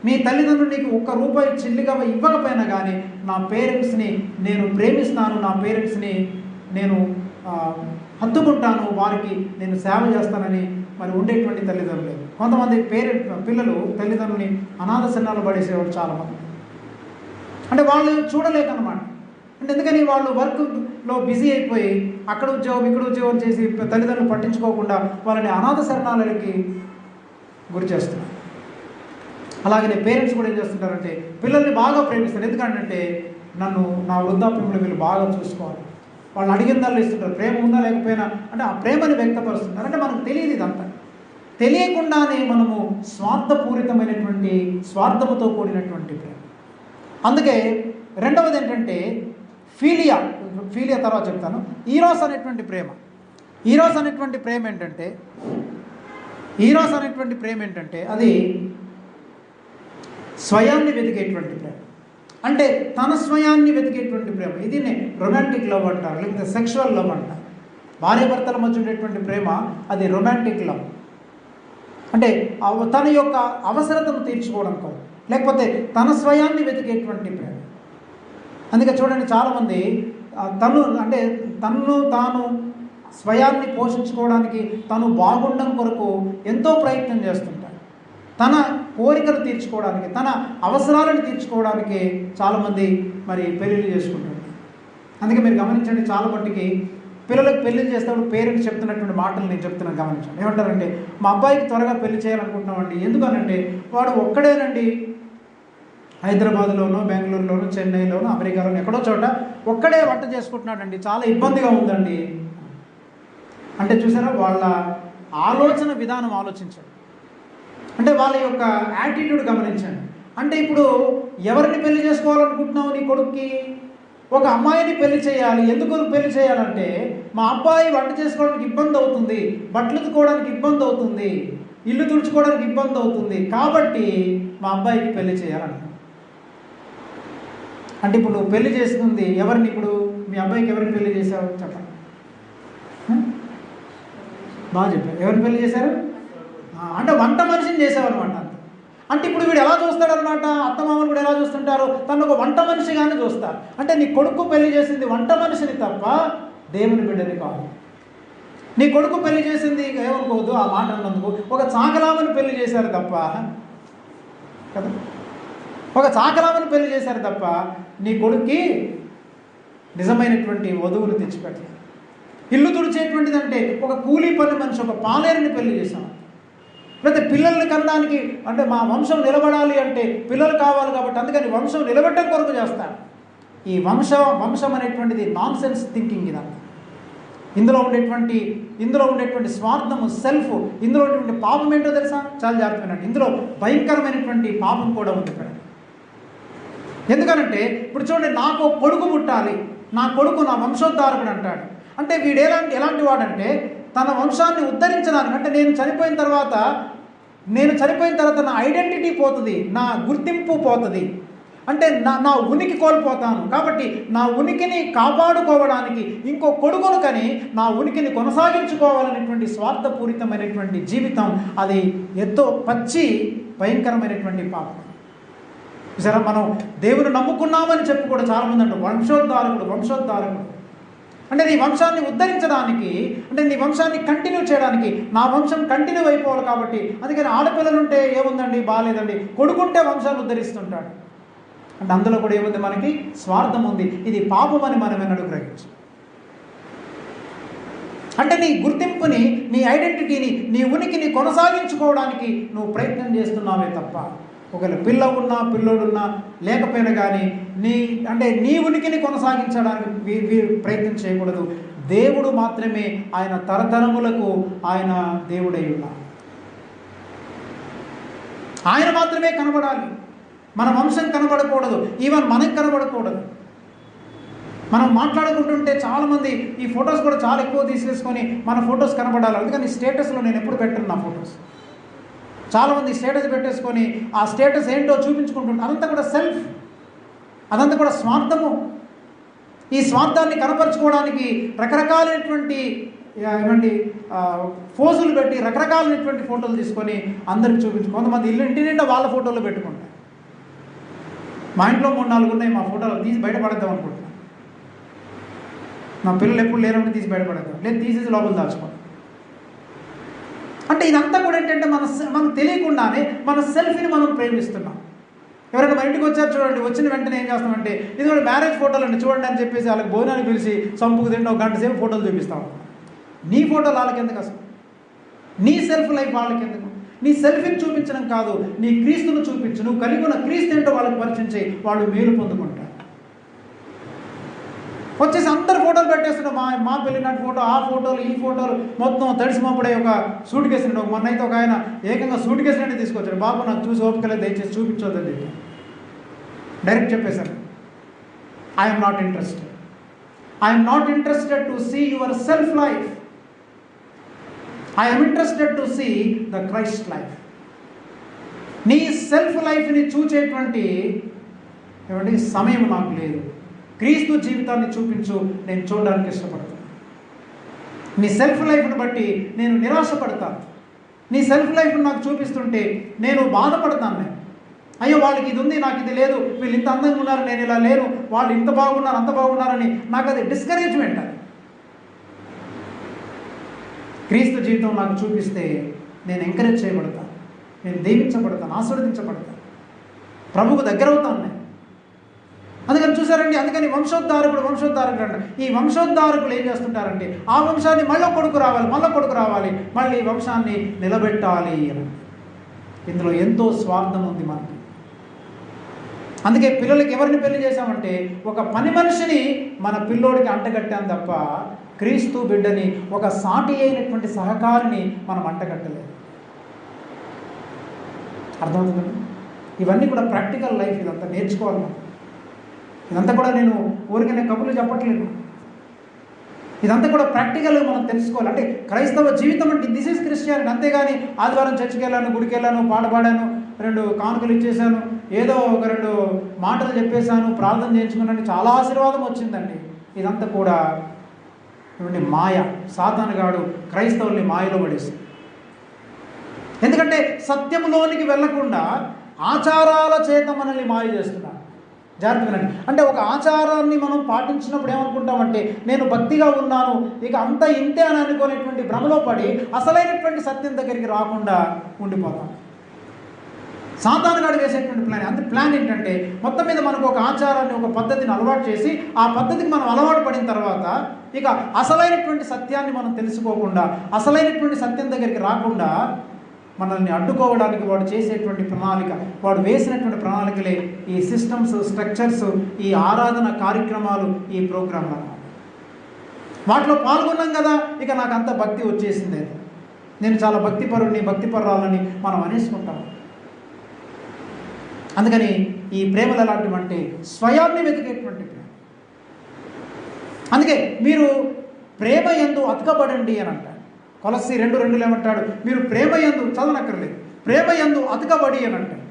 మీ తల్లిదండ్రులు నీకు ₹1 చిల్లిగా ఇవ్వకపోయినా కానీ నా పేరెంట్స్ని నేను ప్రేమిస్తాను, నా పేరెంట్స్ని నేను హత్తుకుంటాను, వారికి నేను సేవ చేస్తానని మరి ఉండేటువంటి తల్లిదండ్రులు. కొంతమంది పిల్లలు తల్లిదండ్రులని అనాథ శరణాలు పడేసేవాళ్ళు చాలామంది. అంటే వాళ్ళు చూడలేకన్నమాట. అంటే ఎందుకని వాళ్ళు వర్క్లో బిజీ అయిపోయి అక్కడ ఉద్యోగం ఇక్కడ ఉద్యోగం చేసి తల్లిదండ్రులు పట్టించుకోకుండా వాళ్ళని అనాథ శరణాలయాలకి గురి చేస్తున్నారు. అలాగనే పేరెంట్స్ కూడా ఏం చేస్తుంటారంటే పిల్లల్ని బాగా ప్రేమిస్తారు. ఎందుకంటే నన్ను నా వృద్ధాప్యంలో వీళ్ళు బాగా చూసుకోవాలి, వాళ్ళు అడిగిన దాన్ని ఇస్తుంటారు. ప్రేమ ఉందా లేకపోయినా అంటే ఆ ప్రేమని వ్యక్తపరుస్తున్నారు. అంటే మనకు తెలియదు ఇదంతా. తెలియకుండానే మనము స్వార్థపూరితమైనటువంటి, స్వార్థముతో కూడినటువంటి ప్రేమ. అందుకే రెండవది ఏంటంటే ఫీలియా తర్వాత చెప్తాను. ఈరోస్ అనేటువంటి ప్రేమ. ఈరోస్ అనేటువంటి ప్రేమ ఏంటంటే అది స్వయాన్ని వెతికేటువంటి ప్రేమ. అంటే తన స్వయాన్ని వెతికేటువంటి ప్రేమ. ఇది రొమాంటిక్ లవ్ అంటారు, లేకపోతే సెక్షువల్ లవ్ అంటారు. భార్యాభర్తల మధ్య ఉండేటువంటి ప్రేమ అది రొమాంటిక్ లవ్. అంటే తన యొక్క అవసరతను తీర్చుకోవడం కోసం, లేకపోతే తన స్వయాన్ని వెతికేటువంటి ప్రేమ. అందుకే చూడండి చాలామంది తన్ను తాను స్వయాన్ని పోషించుకోవడానికి, తను బాగుండడం కొరకు ఎంతో ప్రయత్నం చేస్తుంటారు. తన కోరికలు తీర్చుకోవడానికి, తన అవసరాలను తీర్చుకోవడానికి చాలామంది మరి పెళ్ళిళ్ళు చేసుకుంటారు. అందుకే మీరు గమనించండి, చాలా మట్టుకి పిల్లలకు పెళ్లి చేసేటప్పుడు పేరెంట్స్ చెప్తున్నటువంటి మాటలు నేను చెప్తున్నాను, గమనించండి. ఏమంటారంటే మా అబ్బాయికి త్వరగా పెళ్లి చేయాలనుకుంటున్నామండి. ఎందుకనంటే వాడు ఒక్కడేనండి, హైదరాబాద్లోనో, బెంగళూరులోనో, చెన్నైలోనో, అమెరికాలోనో ఎక్కడో చోట ఒక్కడే వంట చేసుకుంటున్నాడండి, చాలా ఇబ్బందిగా ఉందండి. అంటే చూసారా, వాళ్ళ ఆలోచన విధానం ఆలోచించండి. అంటే వాళ్ళ యొక్క యాటిట్యూడ్ గమనించండి. అంటే ఇప్పుడు ఎవరిని పెళ్లి చేసుకోవాలనుకుంటున్నావు నీ కొడుక్కి? ఒక అమ్మాయిని పెళ్లి చేయాలి. ఎందుకు పెళ్లి చేయాలంటే మా అబ్బాయి వంట చేసుకోవడానికి ఇబ్బంది అవుతుంది, బట్టలు ఉతుకోవడానికి ఇబ్బంది అవుతుంది, ఇల్లు తుడుచుకోవడానికి ఇబ్బంది అవుతుంది, కాబట్టి మా అబ్బాయికి పెళ్లి చేయాలంట. అంటే ఇప్పుడు నువ్వు పెళ్లి చేసుకుంది ఎవరిని? ఇప్పుడు మీ అబ్బాయికి ఎవరిని పెళ్లి చేశావు చెప్పండి. బాగా చెప్పారు. ఎవరిని పెళ్లి చేశారు? అంటే వంట మనిషిని చేసావు అనమాట. అంటే ఇప్పుడు వీడు ఎలా చూస్తాడనమాట, అత్తమామలు కూడా ఎలా చూస్తుంటారు, తను ఒక వంట మనిషిగానే చూస్తారు. అంటే నీ కొడుకు పెళ్లి చేసింది వంట మనిషిని తప్ప దేవుని బిడ్డని కాదు. నీ కొడుకు పెళ్లి చేసింది ఏమనుకోవద్దు ఆ మాట అన్నందుకు, ఒక చాకలామని పెళ్లి చేశారు తప్ప కదా, ఒక చాకలామని పెళ్లి చేశారు తప్ప నీ కొడుక్కి నిజమైనటువంటి వధువులు తెచ్చిపెట్టలేదు. ఇల్లు తుడిచేటువంటిదంటే ఒక కూలీ పని మనిషి, ఒక పాలేరుని పెళ్లి చేశాం. లేకపోతే పిల్లల్ని కనడానికి అంటే మా వంశం నిలబడాలి అంటే పిల్లలు కావాలి కాబట్టి అందుకని వంశం నిలబెట్టడం కొరకు చేస్తారు. ఈ వంశం అనేటువంటిది నాన్ సెన్స్ థింకింగ్. ఇదంతా ఇందులో ఉండేటువంటి స్వార్థము, సెల్ఫ్, ఇందులో ఉండేటువంటి పాపం ఏంటో తెలుసా? చాలా జాగ్రత్తగా. ఇందులో భయంకరమైనటువంటి పాపం కూడా ఉంది ఇక్కడ. ఎందుకనంటే ఇప్పుడు చూడండి, నాకు కొడుకు పుట్టాలి, నా కొడుకు నా వంశోద్ధారకుడు అంటాడు. అంటే వీడు ఎలాంటి వాడంటే తన వంశాన్ని ఉద్ధరించడానికి, అంటే నేను చనిపోయిన తర్వాత నా ఐడెంటిటీ పోతుంది, నా గుర్తింపు పోతుంది, అంటే నా ఉనికి కోల్పోతాను. కాబట్టి నా ఉనికిని కాపాడుకోవడానికి ఇంకో కొడుకును కని నా ఉనికిని కొనసాగించుకోవాలనేటువంటి స్వార్థపూరితమైనటువంటి జీవితం, అది ఎంతో పచ్చి భయంకరమైనటువంటి పాపం. సరే, మనం దేవుని నమ్ముకున్నామని చెప్పి కూడా చాలామంది అంటారు వంశోద్ధారకుడు అంటే నీ వంశాన్ని ఉద్ధరించడానికి, అంటే నీ వంశాన్ని కంటిన్యూ చేయడానికి, నా వంశం కంటిన్యూ అయిపోవాలి కాబట్టి. అందుకని ఆడపిల్లలుంటే ఏముందండి, బాగాలేదండి, కొడుకుంటే వంశాన్ని ఉద్ధరిస్తుంటాడు. అంటే అందులో కూడా ఏముంది, మనకి స్వార్థం ఉంది. ఇది పాపం అని మనం ఎన్నడూ గ్రహించు. అంటే నీ గుర్తింపుని, నీ ఐడెంటిటీని, నీ ఉనికిని కొనసాగించుకోవడానికి నువ్వు ప్రయత్నం చేస్తున్నావే తప్ప, ఒకవేళ పిల్లోడున్నా లేకపోయినా కానీ నీ ఉనికిని కొనసాగించడానికి ప్రయత్నం చేయకూడదు. దేవుడు మాత్రమే, ఆయన తరతరములకు ఆయన దేవుడై ఉన్నాడు. ఆయన మాత్రమే కనబడాలి, మన వంశం కనబడకూడదు, ఈవెన్ మనం కనబడకూడదు. మనం మాట్లాడుకుంటుంటే చాలామంది ఈ ఫొటోస్ కూడా చాలా ఎక్కువ తీసేసుకొని మన ఫొటోస్ కనబడాలి. అందుకని స్టేటస్లో నేను ఎప్పుడు పెట్టను నా ఫొటోస్. చాలామంది స్టేటస్ పెట్టేసుకొని ఆ స్టేటస్ ఏంటో చూపించుకుంటుంటారు. అదంతా కూడా సెల్ఫ్, అదంతా కూడా స్వార్థము. ఈ స్వార్థాన్ని కనపరుచుకోవడానికి రకరకాలైనటువంటి ఫోజులు పెట్టి రకరకాలైనటువంటి ఫోటోలు తీసుకొని అందరికి చూపించు. కొంతమంది ఇంటి నిండా వాళ్ళ ఫోటోలు పెట్టుకుంటారు. మా ఇంట్లో 3-4 ఉన్నాయి, మా ఫోటోలు తీసి బయటపడద్దాం అనుకుంటున్నాను. నా పిల్లలు ఎప్పుడు లేనప్పుడు తీసి బయటపడద్దాం, లేదు తీసేసి లోపల దాచుకోండి. అంటే ఇదంతా కూడా ఏంటంటే మనకు తెలియకుండానే మన సెల్ఫీని మనం ప్రేమిస్తున్నాం. ఎవరైనా మన ఇంటికి వచ్చారు చూడండి, వచ్చిన వెంటనే ఏం చేస్తామంటే ఇది కూడా మ్యారేజ్ ఫోటోలు అండి చూడండి అని చెప్పేసి వాళ్ళకి భోజనాన్ని పిలిచి సంపుకు తిండి 1 గంట సేపు ఫోటోలు చూపిస్తాం. నీ ఫోటోలు వాళ్ళకి ఎందుకు అసలు? నీ సెల్ఫ్ లైఫ్ వాళ్ళకి ఎందుకు? నీ సెల్ఫీని చూపించడం కాదు, నీ క్రీస్తును చూపించు. నువ్వు కలిగి ఉన్న క్రీస్తు ఏంటో వాళ్ళకి పరిచయం చేయి, వాళ్ళు మేలు పొందుకుంటారు. వచ్చేసి అందరు ఫోటోలు పెట్టేస్తున్నాడు. మా పెళ్ళినాటి ఫోటో, ఆ ఫోటోలు, ఈ ఫోటోలు మొత్తం తడిసిమప్పుడే ఒక సూట్ కేసు. మొన్నైతే ఒక ఆయన ఏకంగా సూట్ కేసులంటే తీసుకొచ్చాడు. బాబు నాకు చూసి ఓపికలేదు, దయచేసి చూపించొద్దని డైరెక్ట్ చెప్పేశాను. I'm not interested to see your self life. I'm interested to see the Christ life. నీ సెల్ఫ్ లైఫ్ని చూచేటువంటి సమయం నాకు లేదు. క్రీస్తు జీవితాన్ని చూపించు, నేను చూడడానికి ఇష్టపడతాను. నీ సెల్ఫ్ లైఫ్ని బట్టి నేను నిరాశపడతాను. నీ సెల్ఫ్ లైఫ్ని నాకు చూపిస్తుంటే నేను బాధపడతాను. అయ్యో వాళ్ళకి ఇది ఉంది, నాకు ఇది లేదు, వీళ్ళు ఇంత అందంగా ఉన్నారు, నేను ఇలా లేను, వాళ్ళు ఇంత బాగున్నారు, అంత బాగున్నారని నాకు అది డిస్కరేజ్మెంట్. అది క్రీస్తు జీవితం నాకు చూపిస్తే నేను ఎంకరేజ్ చేయబడతాను, నేను దీవించబడతాను, ఆశీర్వదించబడతాను, ప్రభువుకు దగ్గర అవుతాను నేను. అందుకని చూసారండి, అందుకని వంశోద్ధారకుడు అంట. ఈ వంశోద్ధారకులు ఏం చేస్తుంటారంటే ఆ వంశాన్ని మళ్ళీ కొడుకు రావాలి, మళ్ళీ వంశాన్ని నిలబెట్టాలి అని. ఇందులో ఎంతో స్వార్థం ఉంది మనకి. అందుకే పిల్లలకి ఎవరిని పెళ్లి చేశామంటే ఒక పని మనిషిని మన పిల్లోడికి అంటగట్టాం తప్ప క్రీస్తు బిడ్డని, ఒక సాటి అయినటువంటి సహకారిని మనం అంటగట్టలేదు. అర్థమవుతుందండి? ఇవన్నీ కూడా ప్రాక్టికల్ లైఫ్. ఇదంతా నేర్చుకోవాలి మనం. ఇదంతా కూడా నేను ఊరికనే కబుర్లు చెప్పట్లేదు. ఇదంతా కూడా ప్రాక్టికల్గా మనం తెలుసుకోవాలి. అంటే క్రైస్తవ జీవితం అంటే దిస్ ఈజ్ క్రిస్టియానిటీ. అంతేగాని ఆదివారం చర్చికి వెళ్ళాను, గుడికి వెళ్ళాను, పాట పాడాను, 2 కానుకలు ఇచ్చేసాను, ఏదో ఒక 2 మాటలు చెప్పేశాను, ప్రార్థన చేయించుకున్నాను, చాలా ఆశీర్వాదం వచ్చిందండి. ఇదంతా కూడా మాయ. సాతానుగాడు క్రైస్తవుల్ని మాయలో పడేసి ఎందుకంటే సత్యములోనికి వెళ్లకుండా ఆచారాల చేత మనల్ని మాయ చేస్తున్నారు. జాగ్రత్త వినండి. అంటే ఒక ఆచారాన్ని మనం పాటించినప్పుడు ఏమనుకుంటామంటే నేను భక్తిగా ఉన్నాను, ఇక అంత ఇంతే అని అనుకునేటువంటి భ్రమలో పడి అసలైనటువంటి సత్యం దగ్గరికి రాకుండా ఉండిపోతాం. సాతానుగాడు వేసేటువంటి ప్లాన్ ఏంటంటే మొత్తం మీద మనకు ఒక ఆచారాన్ని, ఒక పద్ధతిని అలవాటు చేసి ఆ పద్ధతికి మనం అలవాటు పడిన తర్వాత ఇక అసలైనటువంటి సత్యాన్ని మనం తెలుసుకోకుండా, అసలైనటువంటి సత్యం దగ్గరికి రాకుండా మనల్ని అడ్డుకోవడానికి వాడు చేసేటువంటి ప్రణాళిక, వాడు వేసినటువంటి ప్రణాళికలే ఈ సిస్టమ్స్, స్ట్రక్చర్స్, ఈ ఆరాధన కార్యక్రమాలు, ఈ ప్రోగ్రాంలు. వాటిలో పాల్గొన్నాం కదా, ఇక నాకు అంత భక్తి వచ్చేసింది, నేను చాలా భక్తిపరురాలని మనం అనేసుకుంటాం. అందుకని ఈ ప్రేమలు ఎలాంటివంటే స్వయాన్ని వెతికేటువంటి ప్రేమ. అందుకే మీరు ప్రేమ యందు అతకబడండి అని అంటారు. కొలస్సీ 2:2 ఏమంటాడు? మీరు ప్రేమ యందు, చదవనక్కర్లేదు, ప్రేమ యందు అతకబడి అని అంటాడు.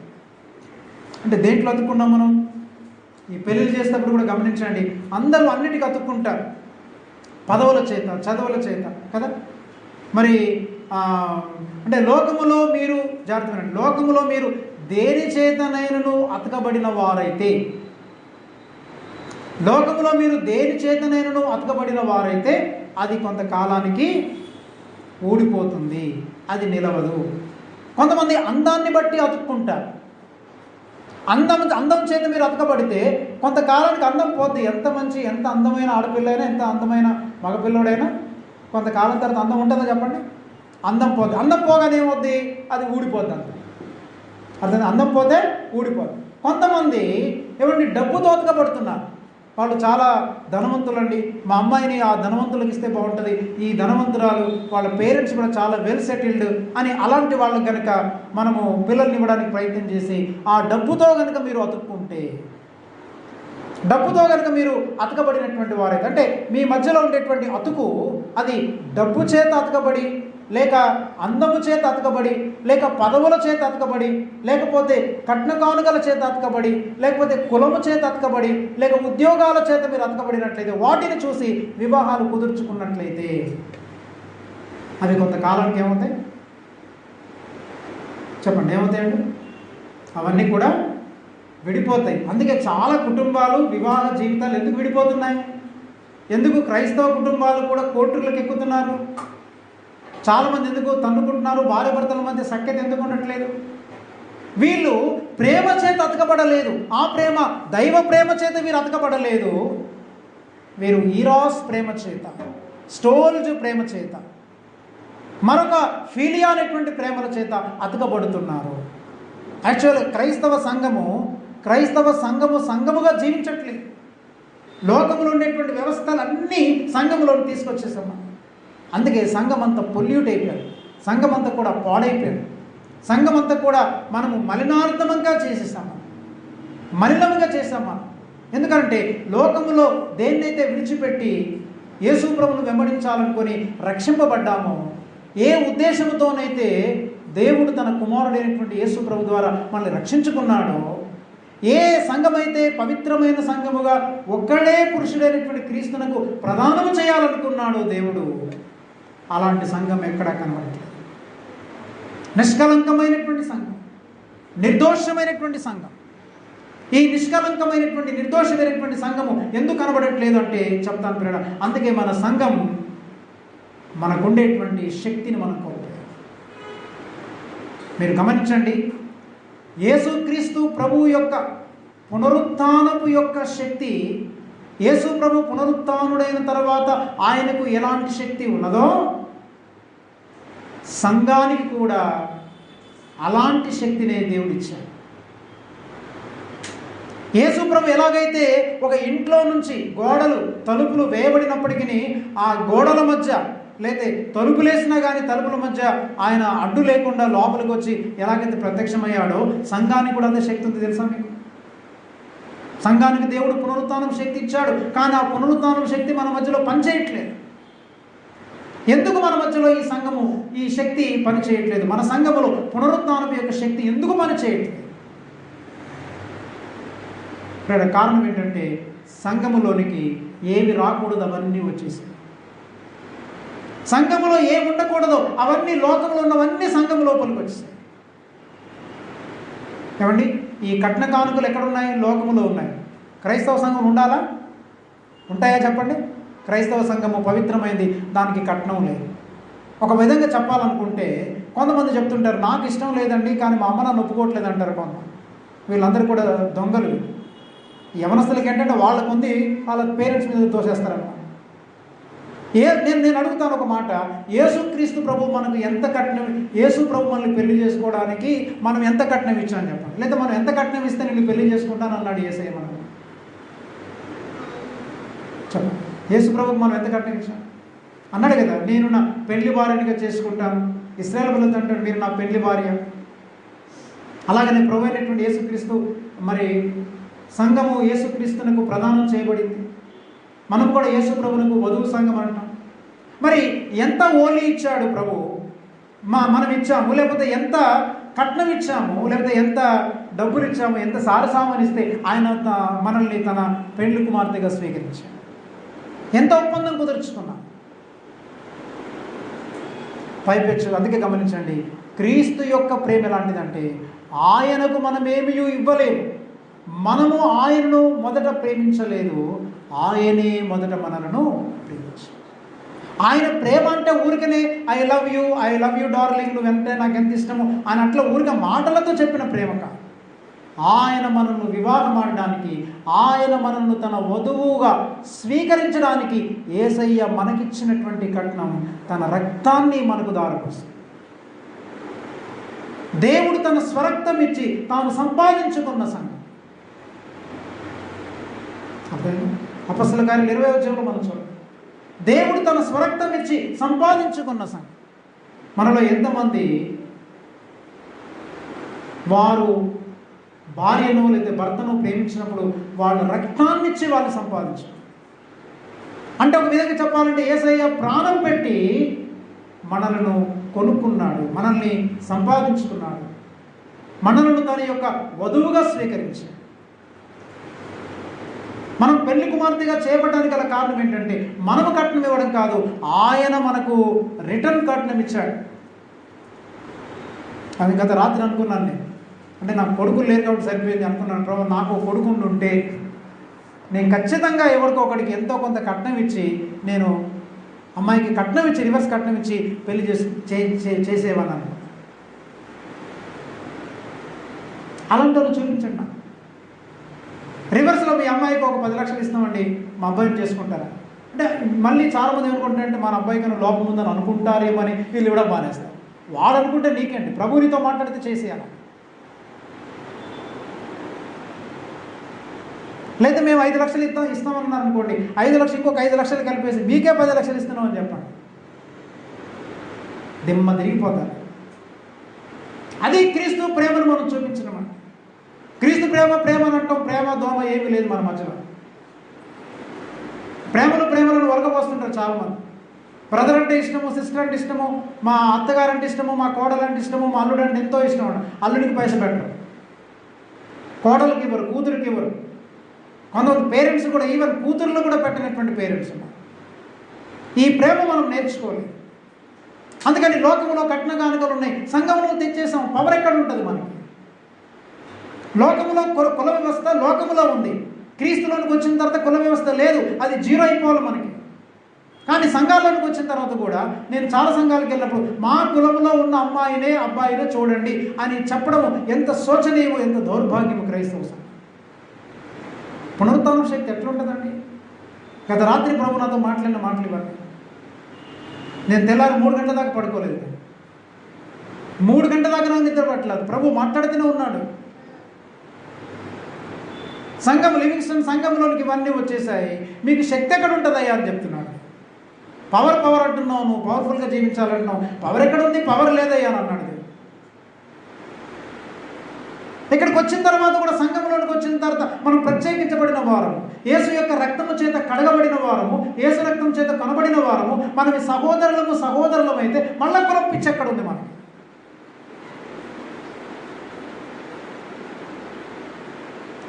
అంటే దేంట్లో అతుక్కున్నాం మనం? ఈ పెళ్ళిళ్ళు చేసేటప్పుడు కూడా గమనించండి, అందరూ అన్నిటికీ అతుక్కుంటారు, పదవుల చేత, చదువుల చేత కదా. మరి అంటే లోకములో మీరు జాగ్రత్త, లోకములో మీరు దేని చేతనైనను అతకబడిన వారైతే, లోకములో మీరు దేని చేతనైనను అతకబడిన వారైతే అది కొంతకాలానికి ఊడిపోతుంది, అది నిలవదు. కొంతమంది అందాన్ని బట్టి అతుక్కుంటారు. అందం చేత మీరు అతకబడితే కొంతకాలానికి అందం పోద్ది. ఎంత అందమైన ఆడపిల్లైనా, ఎంత అందమైన మగపిల్లడైనా కొంతకాలం తర్వాత అందం ఉంటుందో చెప్పండి? అందం పోద్ది. అందం పోగానే ఏమవుద్ది? అది ఊడిపోద్ది. అర్థం, అందం పోతే ఊడిపోద్ది. కొంతమంది ఏమండి డబ్బుతో అతకబడుతున్నారు. వాళ్ళు చాలా ధనవంతులండి, మా అమ్మాయిని ఆ ధనవంతులకు ఇస్తే బాగుంటుంది, ఈ ధనవంతురాలు వాళ్ళ పేరెంట్స్ కూడా చాలా వెల్ సెటిల్డ్ అని, అలాంటి వాళ్ళకి కనుక మనము పిల్లల్ని ఇవ్వడానికి ప్రయత్నం చేసి ఆ డబ్బుతో కనుక మీరు అతుక్కుంటే, డబ్బుతో కనుక మీరు అతకబడినటువంటి వారైతే, అంటే మీ మధ్యలో ఉండేటువంటి అతుకు అది డబ్బు చేత అతకబడి, లేక అందము చేత అతకబడి, లేక పదవుల చేత అతకబడి, లేకపోతే కట్న కానుకల చేత అతకబడి, లేకపోతే కులము చేత అతకబడి, లేక ఉద్యోగాల చేత మీరు అతకబడినట్లయితే, వాటిని చూసి వివాహాలు కుదుర్చుకున్నట్లయితే అవి కొంతకాలానికి ఏమవుతాయి చెప్పండి? ఏమవుతాయండి? అవన్నీ కూడా విడిపోతాయి. అందుకే చాలా కుటుంబాలు, వివాహ జీవితాలు ఎందుకు విడిపోతున్నాయి? ఎందుకు క్రైస్తవ కుటుంబాలు కూడా కోర్టులకు ఎక్కుతున్నారు? చాలామంది ఎందుకు తన్నుకుంటున్నారు? భార్య భర్తల మధ్య సఖ్యత ఎందుకు ఉండట్లేదు? వీళ్ళు ప్రేమ చేత అతకబడలేదు. ఆ ప్రేమ దైవ ప్రేమ చేత వీరు అతకబడలేదు. వీరు ఈరాస్ ప్రేమ చేత, స్టోల్జ్ ప్రేమ చేత, మరొక ఫీలియా అనేటువంటి ప్రేమల చేత అతకబడుతున్నారు. యాక్చువల్ క్రైస్తవ సంఘము సంఘముగా జీవించట్లేదు. లోకములో ఉండేటువంటి వ్యవస్థలన్నీ సంఘములో తీసుకొచ్చేసాము. అందుకే సంఘం అంతా పొల్యూట్ అయిపోయారు, సంఘం అంతా కూడా పాడైపోయారు, సంఘం అంతా కూడా మనము మలినార్థమంగా మలినంగా చేసామా. ఎందుకంటే లోకములో దేన్నైతే విడిచిపెట్టి యేసు ప్రభువును వెంబడించాలనుకొని రక్షింపబడ్డామో, ఏ ఉద్దేశంతోనైతే దేవుడు తన కుమారుడైనటువంటి యేసు ప్రభు ద్వారా మనల్ని రక్షించుకున్నాడో, ఏ సంఘమైతే పవిత్రమైన సంఘముగా ఒక్కడే పురుషుడైనటువంటి క్రీస్తునకు ప్రదానము చేయాలనుకున్నాడో దేవుడు, అలాంటి సంఘం ఎక్కడా కనబడట్లేదు. నిష్కలంకమైనటువంటి సంఘం, నిర్దోషమైనటువంటి సంఘం. ఈ నిష్కలంకమైనటువంటి నిర్దోషమైనటువంటి సంఘము ఎందుకు కనబడట్లేదు అంటే చెప్తాను ప్రియుడా. అందుకే మన సంఘం మనకుండేటువంటి శక్తిని మనం కోల్పోయాం. మీరు గమనించండి, యేసుక్రీస్తు ప్రభువు యొక్క పునరుత్థానపు యొక్క శక్తి, యేసు ప్రభు పునరుత్థానుడైన తర్వాత ఆయనకు ఎలాంటి శక్తి ఉన్నదో సంఘానికి కూడా అలాంటి శక్తినే దేవుడు ఇచ్చాడు. యేసు ప్రభు ఎలాగైతే ఒక ఇంట్లో నుంచి గోడలు, తలుపులు వేయబడినప్పటికీ ఆ గోడల మధ్య, లేతే తలుపులేసినా కానీ తలుపుల మధ్య ఆయన అడ్డు లేకుండా లోపలికి వచ్చి ఎలాగైతే ప్రత్యక్షమయ్యాడో, సంఘానికి కూడా అంతే శక్తి ఉంది. తెలుసా మీకు? సంఘానికి దేవుడు పునరుత్థానం శక్తి ఇచ్చాడు, కానీ ఆ పునరుత్థానం శక్తి మన మధ్యలో పనిచేయట్లేదు. ఎందుకు మన మధ్యలో ఈ శక్తి పనిచేయట్లేదు? మన సంఘములో పునరుత్థానం యొక్క శక్తి ఎందుకు పనిచేయట్లేదు? కారణం ఏంటంటే సంఘములోనికి ఏవి రాకూడదు అవన్నీ వచ్చేసాయి. సంఘములో ఏమి ఉండకూడదో అవన్నీ లోకంలో ఉన్నవన్నీ సంఘం లోపలికి వచ్చేసాయి. ఏమండి, ఈ కట్న కానుకలు ఎక్కడున్నాయి? లోకములో ఉన్నాయి. క్రైస్తవ సంఘం ఉండాలా? ఉంటాయా చెప్పండి? క్రైస్తవ సంఘము పవిత్రమైంది, దానికి కట్నం లేదు. ఒక విధంగా చెప్పాలనుకుంటే కొంతమంది చెప్తుంటారు, నాకు ఇష్టం లేదండి కానీ మా అమ్మ నన్ను ఒప్పుకోవట్లేదు అంటారు కొంతమంది. వీళ్ళందరూ కూడా దొంగలు. యవనస్తులకి ఏంటంటే వాళ్ళకు ఉంది, వాళ్ళ పేరెంట్స్ మీద తోసేస్తారన్నమాట. నేను అడుగుతాను ఒక మాట, యేసుక్రీస్తు ప్రభు మనకు ఎంత కట్నం, యేసు ప్రభు మనల్ని పెళ్లి చేసుకోవడానికి మనం ఎంత కట్నం ఇచ్చామని చెప్పండి. లేదా మనం ఎంత కట్నం ఇస్తే నేను పెళ్లి చేసుకుంటాను అన్నాడు యేసయ్య మనకు? చెప్పండి, యేసు ప్రభుకు మనం ఎంత కట్నం ఇచ్చాం? అన్నాడు కదా, నేను నా పెళ్లి భార్యనిగా చేసుకుంటాను. ఇశ్రాయేలు ప్రజలతో అంటాడు, మీరు నా పెళ్లి భార్య. అలాగనే ప్రభు అయినటువంటి యేసుక్రీస్తు, మరి సంఘము యేసుక్రీస్తునకు ప్రదానం చేయబడింది. మనం కూడా యేసు ప్రభునకు వధువు సంఘం అంటాం. మరి ఎంత ఓలి ఇచ్చాడు ప్రభు, మనం ఇచ్చాము, లేకపోతే ఎంత కట్నం ఇచ్చాము, లేకపోతే ఎంత డబ్బులు ఇచ్చాము, ఎంత సారసామని ఇస్తే ఆయన మనల్ని తన పెళ్లి కుమార్తెగా స్వీకరించాడు. ఎంత ఒప్పందం కుదుర్చుకున్నాం పైపెచ్చు. అందుకే గమనించండి, క్రీస్తు యొక్క ప్రేమ ఎలాంటిదంటే ఆయనకు మనమేమీ ఇవ్వలేము. మనము ఆయనను మొదట ప్రేమించలేదు, ఆయనే మొదట మనలను ప్రేమించాడు. ఆయన ప్రేమ అంటే ఊరికనే ఐ లవ్ యూ డార్లింగ్, నువ్వంటే నాకు ఎంత ఇష్టము అని అట్లా ఊరిక మాటలతో చెప్పిన ప్రేమ కాదు. ఆయన మనల్ని వివాహం ఆడడానికి, ఆయన మనల్ని తన వధువుగా స్వీకరించడానికి యేసయ్య మనకిచ్చినటువంటి కట్నం తన రక్తాన్ని మనకు దారిపోస్తుంది. దేవుడు తన స్వరక్తం ఇచ్చి తాను సంపాదించుకున్న సంఘం. అపొస్తలుల కార్యాలు 20వ అధ్యాయంలో మనం చూడండి, దేవుడు తన స్వరక్తం ఇచ్చి సంపాదించుకున్న సంఘం. మనలో ఎంతమంది వారు భార్యను లేదా భర్తను ప్రేమించినప్పుడు వాళ్ళ రక్తాన్ని ఇచ్చి వాళ్ళు సంపాదించారు. అంటే ఒక విధంగా చెప్పాలంటే యేసయ్య ప్రాణం పెట్టి మనలను కొనుక్కున్నాడు, మనల్ని సంపాదించుకున్నాడు, మనలను తన యొక్క వధువుగా స్వీకరించాడు. మనం పెళ్లి కుమార్తెగా చేయబడడానికి గల కారణం ఏంటంటే మనము కట్నం ఇవ్వడం కాదు, ఆయన మనకు రిటర్న్ కట్నం ఇచ్చాడు. అది గత రాత్రి అనుకున్నాను నేను, అంటే నాకు కొడుకులు లేరు కాబట్టి సరిపోయింది అనుకున్నాను. ప్రభు, నాకు కొడుకు ఉంటే నేను ఖచ్చితంగా ఎవరికో ఒకడికి ఎంతో కొంత కట్నం ఇచ్చి, నేను అమ్మాయికి కట్నం ఇచ్చి, రివర్స్ కట్నం ఇచ్చి పెళ్లి చేసేవన్నాను. అలాంటి వాళ్ళు చూపించండి నాకు. రివర్స్లో మీ అమ్మాయికి ఒక 10 లక్షలు ఇస్తామండి, మా అబ్బాయిని చేసుకుంటారా అంటే మళ్ళీ చాలామంది ఏమనుకుంటారంటే మన అబ్బాయికి లోపం ఉందని అనుకుంటారేమని వీళ్ళు ఇవ్వడం మానేస్తారు. వాడు అనుకుంటే నీకేంటి, ప్రభు నీతో మాట్లాడితే చేసేయాలి. లేదా మేము 5 లక్షలు ఇస్తామన్నారు అనుకోండి, 5 లక్షలు ఇంకొక 5 లక్షలు కలిపేసి మీకే 10 లక్షలు ఇస్తున్నాం అని చెప్పండి, దిమ్మ తిరిగిపోతారు. అది క్రీస్తు ప్రేమను మనం చూపించినమాట. క్రీస్తు ప్రేమ అని అంటాం, ప్రేమ దోమ ఏమీ లేదు మన మధ్యలో. ప్రేమలను వరకపోస్తుంటారు చాలామంది. బ్రదర్ అంటే ఇష్టము, సిస్టర్ అంటే ఇష్టము, మా అత్తగారు అంటే ఇష్టము, మా కోడలు అంటే ఇష్టము, మా అల్లుడు అంటే ఎంతో ఇష్టం. అల్లుడికి పైసలు పెట్టరు, కోడలకి ఇవ్వరు, కూతురికి ఇవ్వరు. కొంతమంది పేరెంట్స్ కూడా, ఈవెన్ కూతుర్లు కూడా పెట్టినటువంటి పేరెంట్స్ ఉన్నారు. ఈ ప్రేమ మనం నేర్చుకోవాలి. అందుకని లోకంలో కట్న కానుకలు ఉన్నాయి, సంఘంలో తెచ్చేసాం. పవర్ ఎక్కడ ఉంటుంది మనకి? లోకములో కుల వ్యవస్థ లోకములో ఉంది, క్రీస్తులోనికి వచ్చిన తర్వాత కుల వ్యవస్థ లేదు, అది జీరో అయిపోవాలి మనకి. కానీ సంఘాల్లోనికి వచ్చిన తర్వాత కూడా నేను చాలా సంఘాలకు వెళ్ళినప్పుడు మా కులంలో ఉన్న అబ్బాయినే చూడండి అని చెప్పడం ఎంత శోచనీయమో, ఎంత దౌర్భాగ్యమో క్రైస్తవ సంఘం. పునరుత్థాన శక్తి ఎట్లుంటుందండి? గత రాత్రి ప్రభు నాతో మాట్లాడిన మాటలు ఇవ్వండి. నేను తెల్లారి 3 గంటల దాకా పడుకోలేదు, 3 గంటల దాకా నాకు నిద్ర పట్టలేదు. ప్రభు మాట్లాడుతూనే ఉన్నాడు. సంఘం, లివింగ్స్టన్ సంఘంలోనికి ఇవన్నీ వచ్చేసాయి, మీకు శక్తి ఎక్కడ ఉంటుందయ్యా అని చెప్తున్నాడు. పవర్ అంటున్నావు, నువ్వు పవర్ఫుల్గా జీవించాలంటున్నావు, పవర్ ఎక్కడ ఉంది? పవర్ లేదయ్యా అని అన్నాడు. ఇక్కడికి వచ్చిన తర్వాత కూడా, సంఘంలోనికి వచ్చిన తర్వాత మనం ప్రత్యేకించబడిన వారము, యేసు యొక్క రక్తము చేత కడగబడిన వారము, యేసు రక్తం చేత కనబడిన వారము, మనం సహోదరులము అయితే మళ్ళా కులం పిచ్చి ఎక్కడ ఉంది మనకి?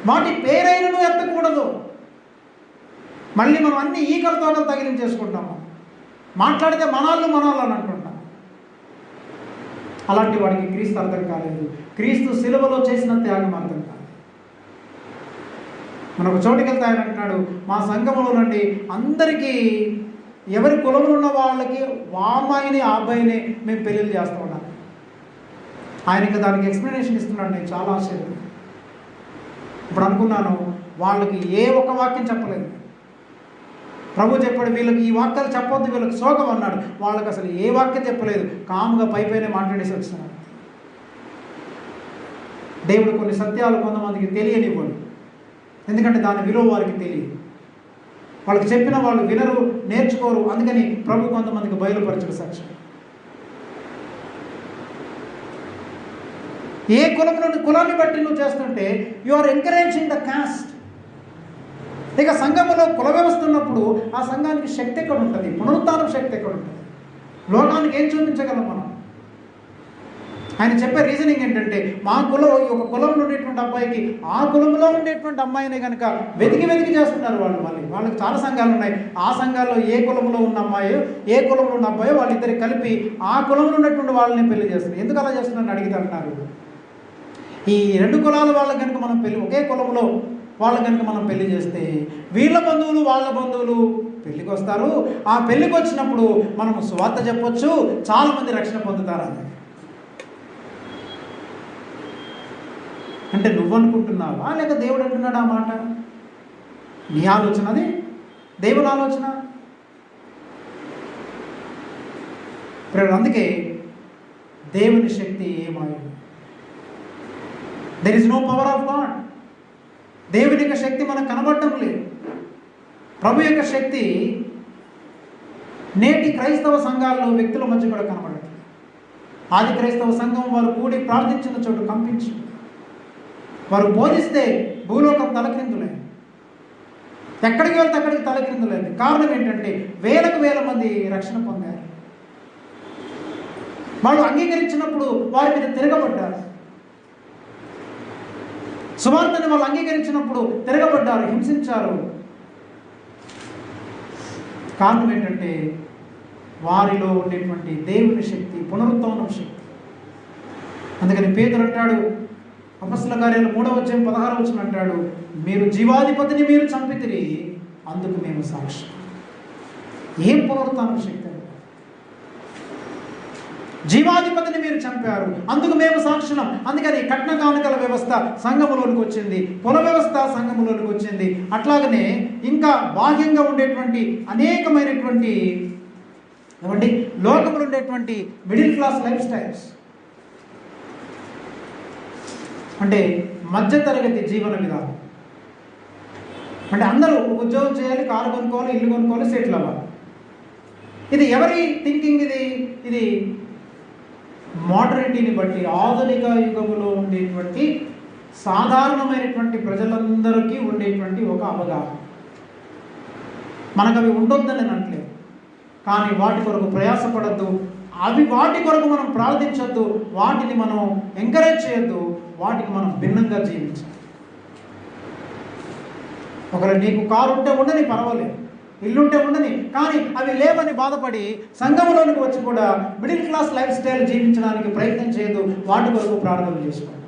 వాటి పేరైనను ఎత్తకూడదు. మళ్ళీ మనం అన్ని ఈకల తోటలు తగిలించేసుకుంటాము. మాట్లాడితే మనాళ్ళు అని అంటుంటాం. అలాంటి వాడికి క్రీస్తు అర్థం కాలేదు. క్రీస్తు సిలువలో చేసిన త్యాగం అర్థం కాలేదు. మనకు చోటుకి వెళ్తే ఆయన అంటున్నాడు, మా సంఘములో నుండి అందరికీ ఎవరి కులములు ఉన్న వాళ్ళకి ఆ అమ్మాయిని ఆ అబ్బాయిని మేము పెళ్ళిళ్ళు చేస్తూ ఉన్నాం. ఆయన ఇంకా దానికి ఎక్స్ప్లెనేషన్ ఇస్తున్నాడు. నేను చాలా ఆశ్చర్యం. ఇప్పుడు అనుకున్నాను, వాళ్ళకి ఏ ఒక్క వాక్యం చెప్పలేదు. ప్రభు చెప్పాడు వీళ్ళకి ఈ వాక్యాలు చెప్పొద్దు, వీళ్ళకి శోకం అన్నాడు. వాళ్ళకి అసలు ఏ వాక్యం చెప్పలేదు. కాముగా పైపైనే మాట్లాడేసి వచ్చినాడు. దేవుడు కొన్ని సత్యాలు కొంతమందికి తెలియనివ్వడు, ఎందుకంటే దాని విలువ వారికి తెలియదు. వాళ్ళకి చెప్పిన వాళ్ళు వినరు, నేర్చుకోరు. అందుకని ప్రభు కొంతమందికి బయలుపరచడు సత్యం. ఏ కులాన్ని బట్టి నువ్వు చేస్తుంటే you are encouraging the caste. ఇక సంఘములో కుల వ్యవస్థ ఉన్నప్పుడు ఆ సంఘానికి శక్తి ఎక్కడ ఉంటుంది? పునరుత్థానం శక్తి ఎక్కడ ఉంటుంది? లోకానికి ఏం చూపించగలం మనం? ఆయన చెప్పే రీజనింగ్ ఏంటంటే, మా కులం ఒక కులంలో ఉండేటువంటి అబ్బాయికి ఆ కులంలో ఉండేటువంటి అమ్మాయిని కనుక వెతికి చేస్తున్నారు వాళ్ళు. వాళ్ళకి చాలా సంఘాలు ఉన్నాయి. ఆ సంఘాల్లో ఏ కులంలో ఉన్న అమ్మాయో ఏ కులంలో ఉన్న అబ్బాయో వాళ్ళిద్దరికి కలిపి ఆ కులంలో ఉన్నటువంటి వాళ్ళని పెళ్లి చేస్తున్నారు. ఎందుకు అలా చేస్తున్నారని అడిగితే అంటున్నారు, ఈ రెండు కులాల వాళ్ళకి కనుక మనం ఒకే కులంలో వాళ్ళ కనుక మనం పెళ్లి చేస్తే వీళ్ళ బంధువులు వాళ్ళ బంధువులు పెళ్ళికి వస్తారు. ఆ పెళ్ళికి వచ్చినప్పుడు మనం సువార్త చెప్పొచ్చు, చాలామంది రక్షణ పొందుతారని. అంటే నువ్వు అనుకుంటున్నావా లేక దేవుడు అంటున్నాడు ఆ మాట? నీ ఆలోచన అది, దేవుని ఆలోచన. అందుకే దేవుని శక్తి ఏమాయో. There is no power of God. దేవుని యొక్క శక్తి మనకు కనబడటం లేదు. ప్రభు యొక్క శక్తి నేటి క్రైస్తవ సంఘాల్లో వ్యక్తుల మధ్య కూడా కనబడట్లేదు. ఆది క్రైస్తవ సంఘం వారు కూడి ప్రార్థించిన చోటు కంపించు, వారు బోధిస్తే భూలోకం తలక్రిందులేదు. ఎక్కడికి వెళ్తే అక్కడికి తలక్రిందులేదు. కారణం ఏంటంటే వేలకు వేల మంది రక్షణ పొందారు. వాళ్ళు అంగీకరించినప్పుడు వారి మీద తిరగబడ్డారు. సువార్తని వాళ్ళు అంగీకరించినప్పుడు తిరగబడ్డారు, హింసించారు. కారణం ఏంటంటే వారిలో ఉండేటువంటి దేవుని శక్తి, పునరుత్థానం శక్తి. అందుకని పేతురు అంటాడు, అపొస్తలుల కార్యాలు 3:16 అంటాడు, మీరు జీవాధిపతిని మీరు చంపితిరి, అందుకు మేము సాక్షి. ఏం పునరుత్థానం శక్తి? జీవాధిపతిని మీరు చంపారు, అందుకు మేము సాక్షులం. అందుకని కట్న కానుకల వ్యవస్థ సంఘములోనికి వచ్చింది, కుల వ్యవస్థ సంఘములోనికి వచ్చింది. అట్లాగనే ఇంకా బాహ్యంగా ఉండేటువంటి అనేకమైనటువంటి లోకములు ఉండేటువంటి మిడిల్ క్లాస్ లైఫ్ స్టైల్స్, అంటే మధ్యతరగతి జీవన విధానం. అంటే అందరూ ఉద్యోగం చేయాలి, కారు కొనుక్కోవాలి, ఇల్లు కొనుక్కోవాలి, సెటిల్ అవ్వాలి. ఇది ఎవరి థింకింగ్? ఇది మోడర్నిటీని బట్టి ఆధునిక యుగములో ఉండేటువంటి సాధారణమైనటువంటి ప్రజలందరికీ ఉండేటువంటి ఒక అవగాహన. మనకు అవి ఉండొద్దని నేను అనట్లేదు, కానీ వాటి కొరకు ప్రయాసపడద్దు, వాటి కొరకు మనం ప్రార్థించొద్దు, వాటిని మనం ఎంకరేజ్ చేయొద్దు, వాటికి మనం భిన్నంగా జీవించాలి. ఒకవేళ నీకు కారు ఉంటే ఉండని, పర్వాలేదు, ఇల్లుంటే ఉండని, కానీ అవి లేవని బాధపడి సంఘంలోనికి వచ్చి కూడా మిడిల్ క్లాస్ లైఫ్ స్టైల్ జీవించడానికి ప్రయత్నం చేయదు. వాటి కొరకు ప్రార్థన చేసుకోండి.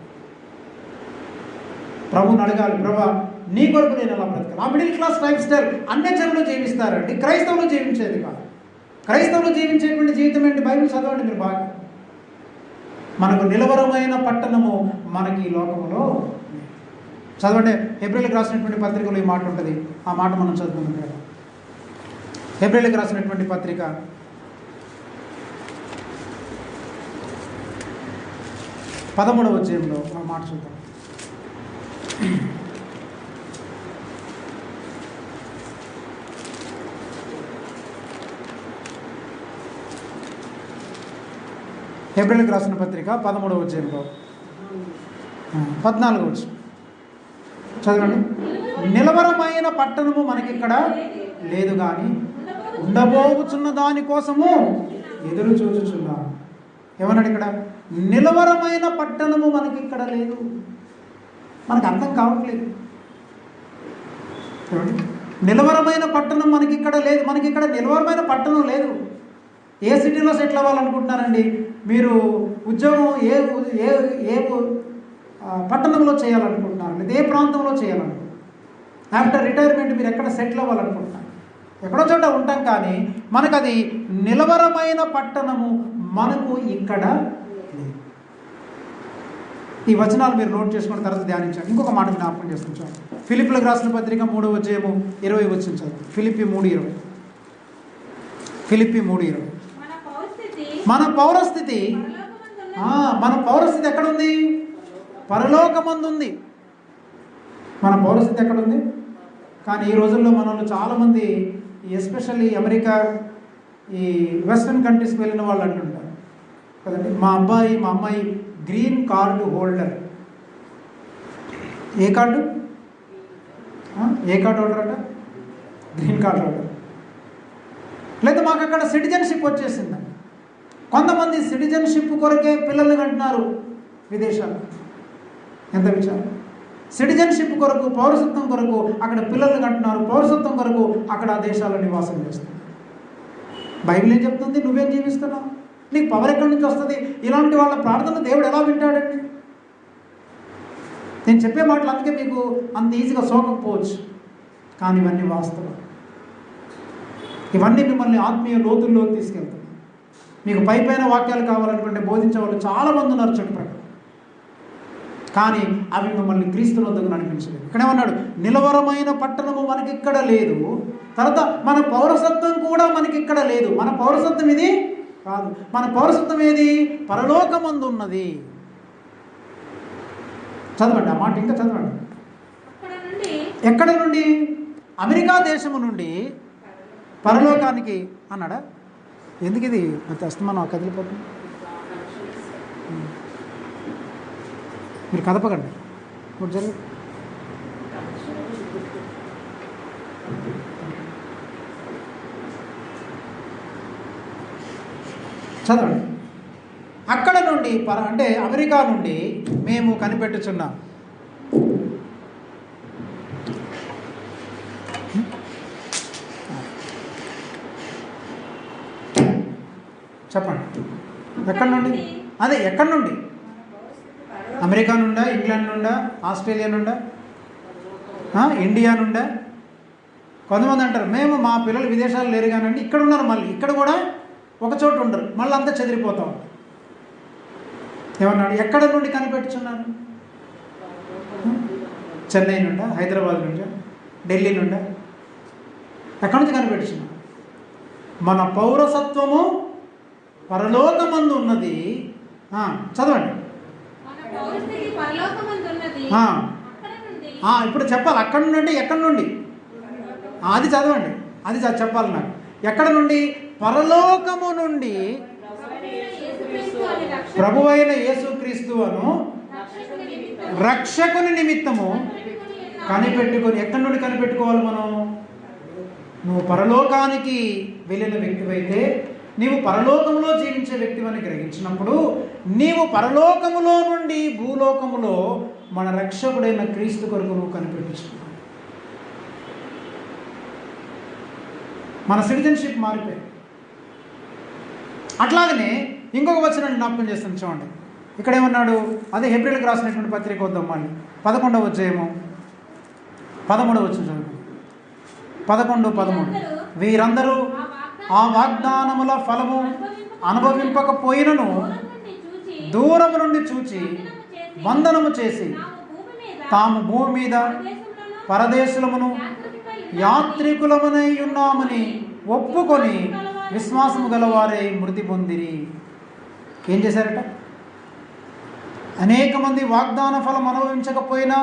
ప్రభుని అడగాలి, ప్రభా నీ కొరకు నేను ఎలా బ్రతకాలి? ఆ మిడిల్ క్లాస్ లైఫ్ స్టైల్ అన్ని జనులు జీవిస్తారండి, క్రైస్తవులు జీవించేది కాదు. క్రైస్తవులు జీవించేటువంటి జీవితం ఏంటి? బైబిల్ చదవండి మీరు బాగా. మనకు నిలవరమైన పట్టణము మనకి ఈ లోకంలో చదవండి. హెబ్రీయులకు రాసినటువంటి పత్రికలో ఈ మాట ఉంటుంది. ఆ మాట మనం చదువుకుంటాం కదా. హెబ్రీయులకు రాసినటువంటి పత్రిక 13వ అధ్యాయంలో ఆ మాట చూద్దాం. హెబ్రీయులకు రాసిన పత్రిక 13వ అధ్యాయంలో 14వ వచనం చదవండి. నిలవరమైన పట్టణము మనకిక్కడ లేదు కానీ ఉండబోచున్న దానికోసము ఎదురు చూచుచున్నాము. ఏమన్నాడు ఇక్కడ? నిలవరమైన పట్టణము మనకి ఇక్కడ లేదు. మనకు అర్థం కావట్లేదు. నిలవరమైన పట్టణం మనకి ఇక్కడ లేదు. మనకి ఇక్కడ నిలవరమైన పట్టణం లేదు. ఏ సిటీలో సెటిల్ అవ్వాలనుకుంటున్నారండి? మీరు ఉద్యోగం ఏ ఏ ఏ పట్టణంలో చేయాలనుకుంటున్నారు, లేదా ఏ ప్రాంతంలో చేయాలనుకుంటున్నారు? ఆఫ్టర్ రిటైర్మెంట్ మీరు ఎక్కడ సెటిల్ అవ్వాలనుకుంటున్నారు? ఎక్కడో చోట ఉంటాం, కానీ మనకు అది నిలవరమైన పట్టణము మనకు ఇక్కడ లేదు. ఈ వచనాలు మీరు నోట్ చేసుకున్న తర్వాత ధ్యానించండి. ఇంకొక మాట జ్ఞాపకం చేసుకుంటాం. ఫిలిప్పీలకు రాసిన పత్రిక 3:20 వచ్చించారు. ఫిలిప్పీ 3:20. ఫిలిప్పీ 3:20. మన పౌరస్థితి ఎక్కడుంది? పరలోకమందు ఉంది. మన పౌరస్థితి ఎక్కడుంది? కానీ ఈ రోజుల్లో మనలో చాలామంది, ఎస్పెషల్లీ అమెరికా, ఈ వెస్ట్రన్ కంట్రీస్కి వెళ్ళిన వాళ్ళు అంటుంటారు కదండి, మా అబ్బాయి మా అమ్మాయి గ్రీన్ కార్డు హోల్డర్. ఏ కార్డు? ఏ కార్డు హోల్డర్ అట? Green card holder. లేదా మాకు అక్కడ సిటిజన్షిప్ వచ్చేసింది. కొంతమంది సిటిజన్షిప్ కొరకే పిల్లల్ని కంటున్నారు విదేశాల్లో. ఎంత విచారం! సిటిజన్షిప్ కొరకు, పౌరసత్వం కొరకు అక్కడ పిల్లల్ని కంటున్నారు, పౌరసత్వం కొరకు అక్కడ ఆ దేశాల్లో నివాసం చేస్తున్నారు. బైబిల్ ఏం చెప్తుంది? నువ్వేం జీవిస్తున్నావు? నీకు పవర్ ఎక్కడి నుంచి వస్తుంది? ఇలాంటి వాళ్ళ ప్రార్థన దేవుడు ఎలా వింటాడండి? నేను చెప్పే మాటలు అందుకే మీకు అంత ఈజీగా సోకకపోవచ్చు, కానీ ఇవన్నీ వాస్తవం. ఇవన్నీ మిమ్మల్ని ఆత్మీయ లోతుల్లోకి తీసుకెళ్తాయి. మీకు పైపైన వాక్యాలు కావాలనుకుంటే బోధించే వాళ్ళు చాలామంది ఉన్నారు చుట్టుపక్కల, కానీ అవి మిమ్మల్ని క్రీస్తు వద్దకు నడిపించలేదు. ఇక్కడేమన్నాడు? నిలవరమైన పట్టణము మనకి ఇక్కడ లేదు. తర్వాత మన పౌరసత్వం కూడా మనకి ఇక్కడ లేదు. మన పౌరసత్వం ఇది కాదు. మన పౌరసత్వం ఏది? పరలోకమందు ఉన్నది. చదవండి ఆ మాట, ఇంకా చదవండి. ఎక్కడ నుండి? అమెరికా దేశము నుండి పరలోకానికి అన్నాడా? ఎందుకు ఇది అస్తమానం కదిలిపోతుంది? మీరు కదపకండి. జరిగి చదవండి. అక్కడ నుండి అంటే అమెరికా నుండి మేము కనిపెట్టుచున్నాం. చెప్పండి. ఎక్కడి నుండి? అదే ఎక్కడి నుండి? అమెరికా నుండా, ఇంగ్లాండ్ నుండా, ఆస్ట్రేలియా నుండా, ఇండియా నుండా? కొంతమంది అంటారు మేము మా పిల్లలు విదేశాలు లేరు కానండి, ఇక్కడ ఉన్నారు. మళ్ళీ ఇక్కడ కూడా ఒక చోట ఉండరు, మళ్ళీ అంతా చెదిరిపోతాం. ఏమన్నాడు? ఎక్కడ నుండి కనిపెట్టుచున్నాను? చెన్నై నుండా, హైదరాబాద్ నుండా, ఢిల్లీ నుండా? ఎక్కడి నుంచి కనిపెట్టుచున్నాను? మన పౌరసత్వము పరలోకమందు ఉన్నది. చదవండి. ఇప్పుడు చెప్పాలి. అక్కడ నుండి అంటే ఎక్కడి నుండి? అది చదవండి, అది చెప్పాలి నాకు. ఎక్కడ నుండి? పరలోకము నుండి ప్రభువైన యేసుక్రీస్తు అను రక్షకుని నిమిత్తము కనిపెట్టుకొని. ఎక్కడి నుండి కనిపెట్టుకోవాలి మనం? నువ్వు పరలోకానికి వెళ్ళిన వ్యక్తివైతే, నీవు పరలోకములో జీవించే వ్యక్తివని గ్రహించినప్పుడు, నీవు పరలోకములో నుండి భూలోకములో మన రక్షకుడైన క్రీస్తు కొరకు నువ్వు కనిపెట్టుచున్నావు. మన సిటిజన్షిప్ మారిపోయి. అట్లాగనే ఇంకొక వచనాన్ని జ్ఞాపకం చేస్తాను చూడండి. ఇక్కడ ఏమన్నాడు? అదే హెబ్రీయులకు రాసినటువంటి పత్రిక వద్దాం మళ్ళీ. 11వ అధ్యాయము 13వ వచనం చదువు. 11:13. వీరందరూ ఆ వాగ్దానముల ఫలము అనుభవింపకపోయినను దూరము నుండి చూచి వందనము చేసి తాము భూమి మీద పరదేశులమును యాత్రికులమునై ఉన్నామని ఒప్పుకొని విశ్వాసము గలవారై మృతి పొందిరి. ఏం చేశారట? అనేక మంది వాగ్దాన ఫలం అనుభవించకపోయినా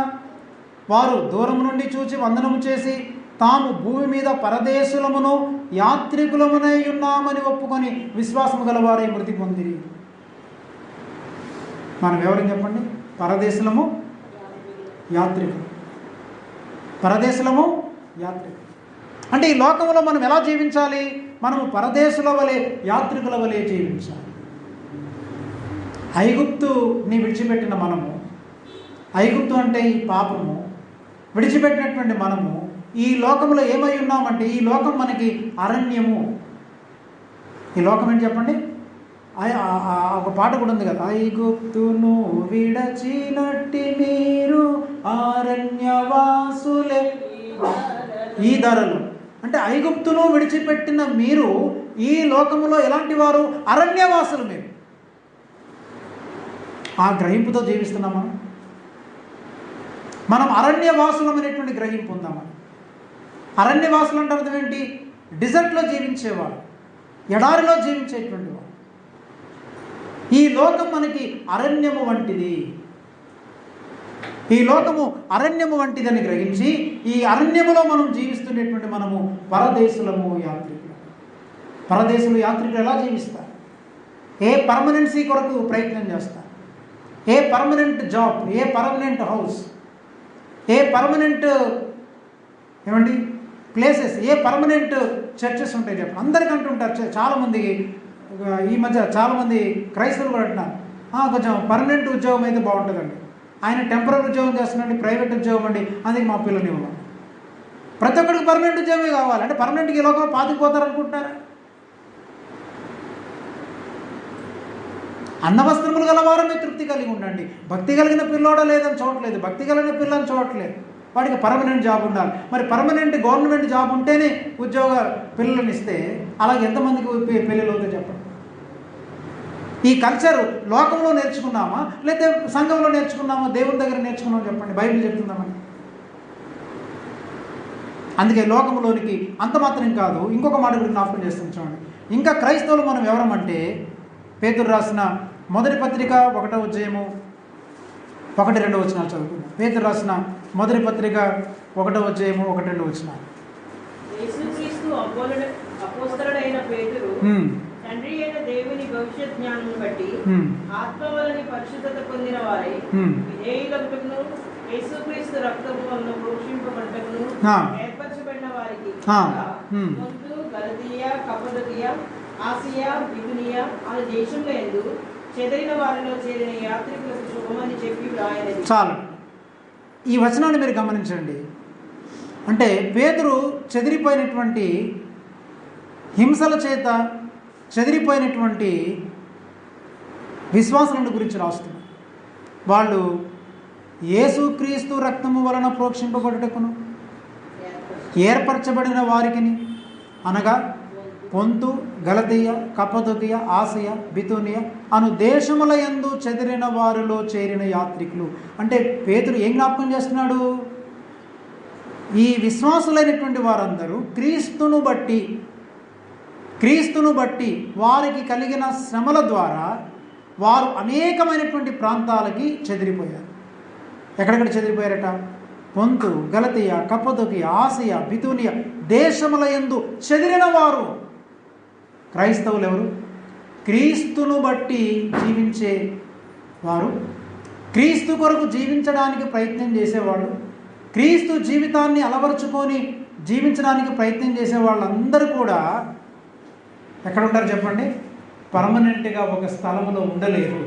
వారు దూరం నుండి చూచి వందనము చేసి తాము భూమి మీద పరదేశులమును యాత్రికులమునై ఉన్నామని ఒప్పుకొని విశ్వాసము గలవారై మృతి పొందిరి. మనం ఎవరని చెప్పండి? పరదేశులము, యాత్రికులు. పరదేశులము, యాత్రికులు అంటే ఈ లోకంలో మనం ఎలా జీవించాలి? మనము పరదేశుల వలె, యాత్రికుల వలె జీవించాలి. ఐగుప్తుని విడిచిపెట్టిన మనము, ఐగుప్తు అంటే ఈ పాపము విడిచిపెట్టినటువంటి మనము ఈ లోకంలో ఏమై ఉన్నామంటే, ఈ లోకం మనకి అరణ్యము. ఈ లోకం ఏంటి చెప్పండి? ఒక పాట కూడా ఉంది కదా, ఐగుప్తును విడచినట్టి మీరు అరణ్యవాసులే ఈ ధరలు. అంటే ఐగుప్తును విడిచిపెట్టిన మీరు ఈ లోకములో ఎలాంటి వారు? అరణ్యవాసులు. మీరు ఆ గ్రహింపుతో జీవిస్తున్నామా? మనం అరణ్యవాసులం అనేటువంటి గ్రహింపు ఉందామా? అరణ్యవాసులు అంటే అర్థం ఏంటి? డిజర్ట్లో జీవించేవాడు, ఎడారిలో జీవించేటువంటి వాడు. ఈ లోకం మనకి అరణ్యము వంటిది. ఈ లోకము అరణ్యము వంటిదని గ్రహించి ఈ అరణ్యములో మనం జీవిస్తున్నటువంటి మనము పరదేశులము, యాత్రికులు. పరదేశులు, యాత్రికులు ఎలా జీవిస్తారు? ఏ పర్మనెన్సీ కొరకు ప్రయత్నం చేస్తారు? A permanent job, a permanent house, a permanent ఏమండి ప్లేసెస్, ఏ పర్మనెంట్ చర్చెస్ ఉంటాయి చెప్పండి. అందరికీ అంటుంటారు. చాలామంది ఈ మధ్య చాలామంది క్రైస్తవులు కూడా అంటున్నారు, కొంచెం పర్మనెంట్ ఉద్యోగం అయితే బాగుంటుందండి. ఆయన టెంపరీ ఉద్యోగం చేస్తున్నాండి, ప్రైవేట్ ఉద్యోగం అండి, అందుకే మా పిల్లల్ని ఇవ్వాలి. ప్రతి ఒక్కరికి పర్మనెంట్ ఉద్యోగమే కావాలి. అంటే పర్మనెంట్కి ఈ లోకం పాతుకుపోతారు అనుకుంటున్నారా? అన్నవస్త్రములు గల వారమే తృప్తి కలిగి ఉండండి. భక్తి కలిగిన పిల్లోడా లేదని చూడట్లేదు, భక్తి కలిగిన పిల్లని చూడట్లేదు. వాడికి పర్మనెంట్ జాబ్ ఉండాలి. మరి పర్మనెంట్ గవర్నమెంట్ జాబ్ ఉంటేనే ఉద్యోగ పిల్లలను ఇస్తే అలాగే ఎంతమందికి పెళ్ళిళ్ళు అవుతాయి చెప్పండి? ఈ కల్చర్ లోకంలో నేర్చుకున్నామా, లేకపోతే సంఘంలో నేర్చుకున్నామా, దేవుని దగ్గర నేర్చుకున్నామా చెప్పండి? బైబిల్ చెప్తుందామని. అందుకే లోకంలోనికి అంత మాత్రం కాదు, ఇంకొక మాట గురించి జ్ఞాపకం చేస్తాం చూడండి. ఇంకా క్రైస్తవులు మనం ఎవరమంటే, పేతురు రాసిన మొదటి పత్రిక 1వ అధ్యాయము 1-2 వచనాలు చదువుకుందాం. పేతురు రాసిన మొదటి పత్రిక 1వ అధ్యాయము 1-2 వచనాలు. యేసుక్రీస్తు అపోస్తలుడైన పేతురు తండ్రి అయిన దేవుని భవిష్యత్ జ్ఞానం బట్టి ఆత్మ వలన పరిశుద్ధత పొందిన వారై విధేయులకును యేసుక్రీస్తు రక్తము వలన ప్రోక్షింపబడుటకును ఏర్పరచబడిన వారికి పొంతు, గలతీయ, కప్పదొకియ, ఆసియా, బితునియ అనే దేశంలో యందు చెదరిన వారిలో చేరిన యాత్రికులకు శుభమని చెప్పి వ్రాయలేదు. చాలు. ఈ వచనాన్ని మీరు గమనించండి. అంటే పేతురు చెదిరిపోయినటువంటి హింసల చేత చెదిరిపోయినటువంటి విశ్వాసులను గురించి రాస్తున్నారు. వాళ్ళు యేసుక్రీస్తు రక్తము వలన ప్రోక్షింపబడుటకును ఏర్పరచబడిన వారికిని, అనగా పొంతు, గలతీయ, కప్పదొకియ, ఆసియా, బితునియ అను దేశముల యందు చెదిరిన వారిలో చేరిన యాత్రికులు. అంటే పేతురు ఏం జ్ఞాపకం చేస్తున్నాడు? ఈ విశ్వాసులైనటువంటి వారందరూ క్రీస్తును బట్టి వారికి కలిగిన శ్రమల ద్వారా వారు అనేకమైనటువంటి ప్రాంతాలకి చెదిరిపోయారు. ఎక్కడెక్కడ చెదిరిపోయారట? పొంతు, గలతీయ, కప్పదొకియ, ఆసియా, బితునియ దేశముల యందు చెదిరిన వారు క్రైస్తవులు ఎవరు? క్రీస్తును బట్టి జీవించే వారు, క్రీస్తు కొరకు జీవించడానికి ప్రయత్నం చేసేవాళ్ళు, క్రీస్తు జీవితాన్ని అలవరుచుకొని జీవించడానికి ప్రయత్నం చేసే వాళ్ళందరూ కూడా ఎక్కడ ఉంటారు చెప్పండి? పర్మనెంట్గా ఒక స్థలంలో ఉండలేరు.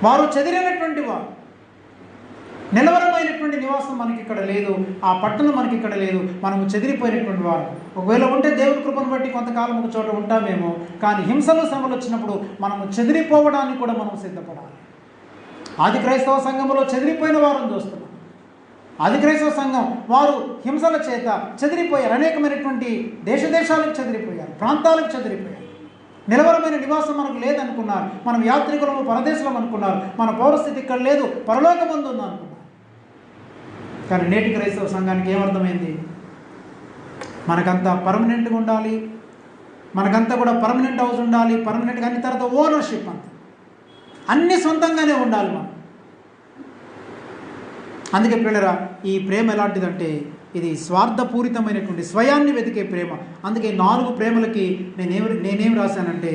వారు చెదిరినటువంటి వారు. నిలవరమైనటువంటి నివాసం మనకి ఇక్కడ లేదు, ఆ పట్టణం మనకి ఇక్కడ లేదు, మనము చెదిరిపోయినటువంటి వారు. ఒకవేళ ఉంటే దేవుని కృపను బట్టి కొంతకాలం ఒక చోట ఉంటామేమో, కానీ హింసలు శ్రమలు వచ్చినప్పుడు మనము చెదిరిపోవడానికి కూడా మనం సిద్ధపడాలి. ఆది క్రైస్తవ సంఘంలో చెదిరిపోయిన వారిని చూస్తున్నాం. ఆది క్రైస్తవ సంఘం వారు హింసల చేత చెదిరిపోయారు. అనేకమైనటువంటి దేశాలకు చెదిరిపోయారు, ప్రాంతాలకు చెదిరిపోయారు. నిలవరమైన నివాసం మనకు లేదనుకున్నారు. మనం యాత్రికులము, పరదేశులం అనుకున్నారు. మన పౌరస్థితి ఇక్కడ లేదు, పరలోకమందు ఉంది అనుకున్నారు. కానీ నేటి క్రైస్తవ సంఘానికి ఏమర్థమైంది? మనకంతా పర్మనెంట్గా ఉండాలి, మనకంతా కూడా పర్మనెంట్ హౌస్ ఉండాలి, పర్మనెంట్గా అన్ని తర్వాత ఓనర్షిప్ అంతా అన్నీ సొంతంగానే ఉండాలి మనం. అందుకే పిల్లరా, ఈ ప్రేమ ఎలాంటిదంటే ఇది స్వార్థపూరితమైనటువంటి స్వయాన్ని వెతికే ప్రేమ. అందుకే 4 ప్రేమలకి నేనేం రాశానంటే,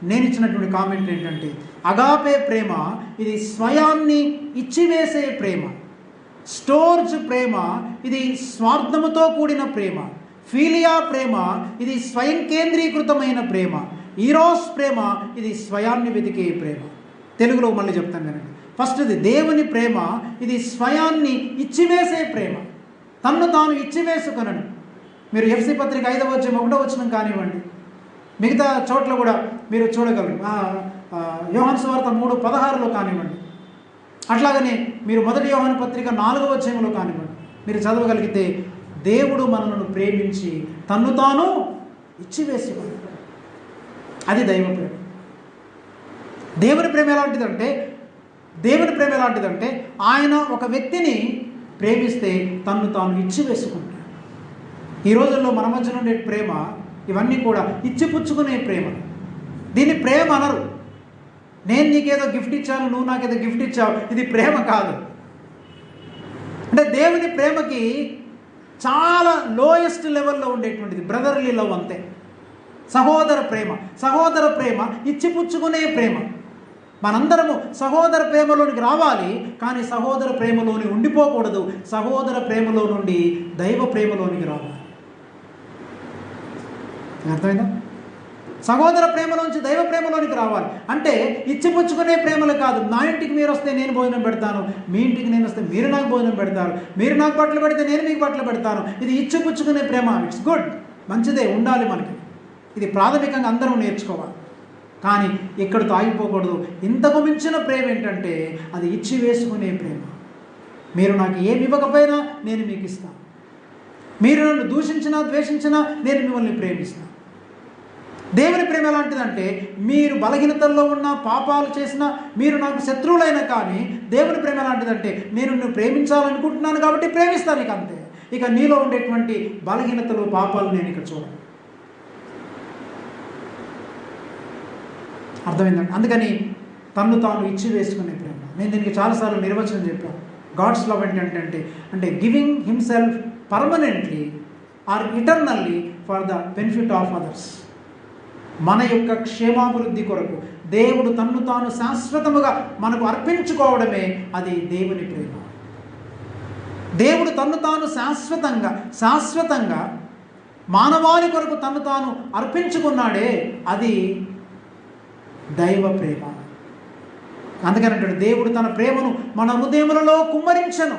నేను ఇచ్చినటువంటి కామెంట్ ఏంటంటే, అగాపే ప్రేమ ఇది స్వయాన్ని ఇచ్చివేసే ప్రేమ. స్టోర్జ్ ప్రేమ ఇది స్వార్థముతో కూడిన ప్రేమ. ఫీలియా ప్రేమ ఇది స్వయం కేంద్రీకృతమైన ప్రేమ. ఈరోస్ ప్రేమ ఇది స్వయాన్ని వెతికే ప్రేమ. తెలుగులో మళ్ళీ చెప్తాను కదండి. ఫస్ట్ది దేవుని ప్రేమ ఇది స్వయాన్ని ఇచ్చివేసే ప్రేమ, తన్ను తాను ఇచ్చివేసుకొనను. మీరు ఎఫ్సి పత్రిక 5వ అధ్యాయం 1వ వచనం కానివ్వండి, మిగతా చోట్ల కూడా మీరు చూడగలరు. యోహాను సువార్త 3:16 కానివ్వండి, అట్లాగనే మీరు 1 యోహాను పత్రిక 4వ అధ్యాయంలో కానివ్వండి, మీరు చదవగలిగితే దేవుడు మనల్ని ప్రేమించి తన్ను తాను ఇచ్చివేసుకున్నాడు. అది దైవ ప్రేమ. దేవుని ప్రేమ ఎలాంటిదంటే ఆయన ఒక వ్యక్తిని ప్రేమిస్తే తన్ను తాను ఇచ్చివేసుకుంటాడు. ఈ రోజుల్లో మన మధ్య ఉండే ప్రేమ ఇవన్నీ కూడా ఇచ్చిపుచ్చుకునే ప్రేమ. దీన్ని ప్రేమ అనరు. నేను నీకేదో గిఫ్ట్ ఇచ్చాను, నువ్వు నాకేదో గిఫ్ట్ ఇచ్చావు, ఇది ప్రేమ కాదు. అంటే దేవుని ప్రేమకి చాలా లోయెస్ట్ లెవెల్లో ఉండేటువంటిది బ్రదర్లీ లవ్, అంతే. సహోదర ప్రేమ ఇచ్చిపుచ్చుకునే ప్రేమ. మనందరము సహోదర ప్రేమలోనికి రావాలి, కానీ సహోదర ప్రేమలోని ఉండిపోకూడదు. సహోదర ప్రేమలో నుండి దైవ ప్రేమలోనికి రావాలి. అర్థమైందా? సహోదర ప్రేమలోంచి దైవ ప్రేమలోనికి రావాలి అంటే ఇచ్చిపుచ్చుకునే ప్రేమలు కాదు. నా ఇంటికి మీరు వస్తే నేను భోజనం పెడతాను, మీ ఇంటికి నేను వస్తే మీరు నాకు భోజనం పెడతారు, మీరు నాకు బట్టలు పెడితే నేను మీకు బట్టలు పెడతాను. ఇది ఇచ్చిపుచ్చుకునే ప్రేమ. ఇట్స్ గుడ్, మంచిదే, ఉండాలి మనకి. ఇది ప్రాథమికంగా అందరం నేర్చుకోవాలి. కానీ ఇక్కడితో ఆగిపోకూడదు. ఇంతకు మించిన ప్రేమ ఏంటంటే అది ఇచ్చి వేసుకునే ప్రేమ. మీరు నాకు ఏమి ఇవ్వకపోయినా నేను మీకు ఇస్తాను. మీరు నన్ను దూషించినా ద్వేషించినా నేను మిమ్మల్ని ప్రేమిస్తాను. దేవుని ప్రేమ ఎలాంటిదంటే మీరు బలహీనతల్లో ఉన్న, పాపాలు చేసినా, మీరు నాకు శత్రువులైనా కానీ దేవుని ప్రేమ ఎలాంటిదంటే నేను నిన్ను ప్రేమించాలనుకుంటున్నాను కాబట్టి ప్రేమిస్తాను. ఇక అంతే. ఇక నీలో ఉండేటువంటి బలహీనతలు, పాపాలు నేను ఇక చూడను. అర్థమైందండి? అందుకని తన్ను తాను ఇచ్చి వేసుకునే ప్రేమ. నేను దీనికి చాలాసార్లు నిర్వచనం చెప్పాను. గాడ్స్ లవ్ అంటే giving himself permanently or eternally for the benefit of others. మన యొక్క క్షేమాభివృద్ధి కొరకు దేవుడు తన్ను తాను శాశ్వతముగా మనకు అర్పించుకోవడమే అది దేవుని ప్రేమ. దేవుడు తన్ను తాను శాశ్వతంగా మానవాళి కొరకు తన్ను తాను అర్పించుకున్నాడే, అది దైవ ప్రేమ. అందుకని అంటాడు దేవుడు తన ప్రేమను మన హృదయములలో కుమ్మరించను.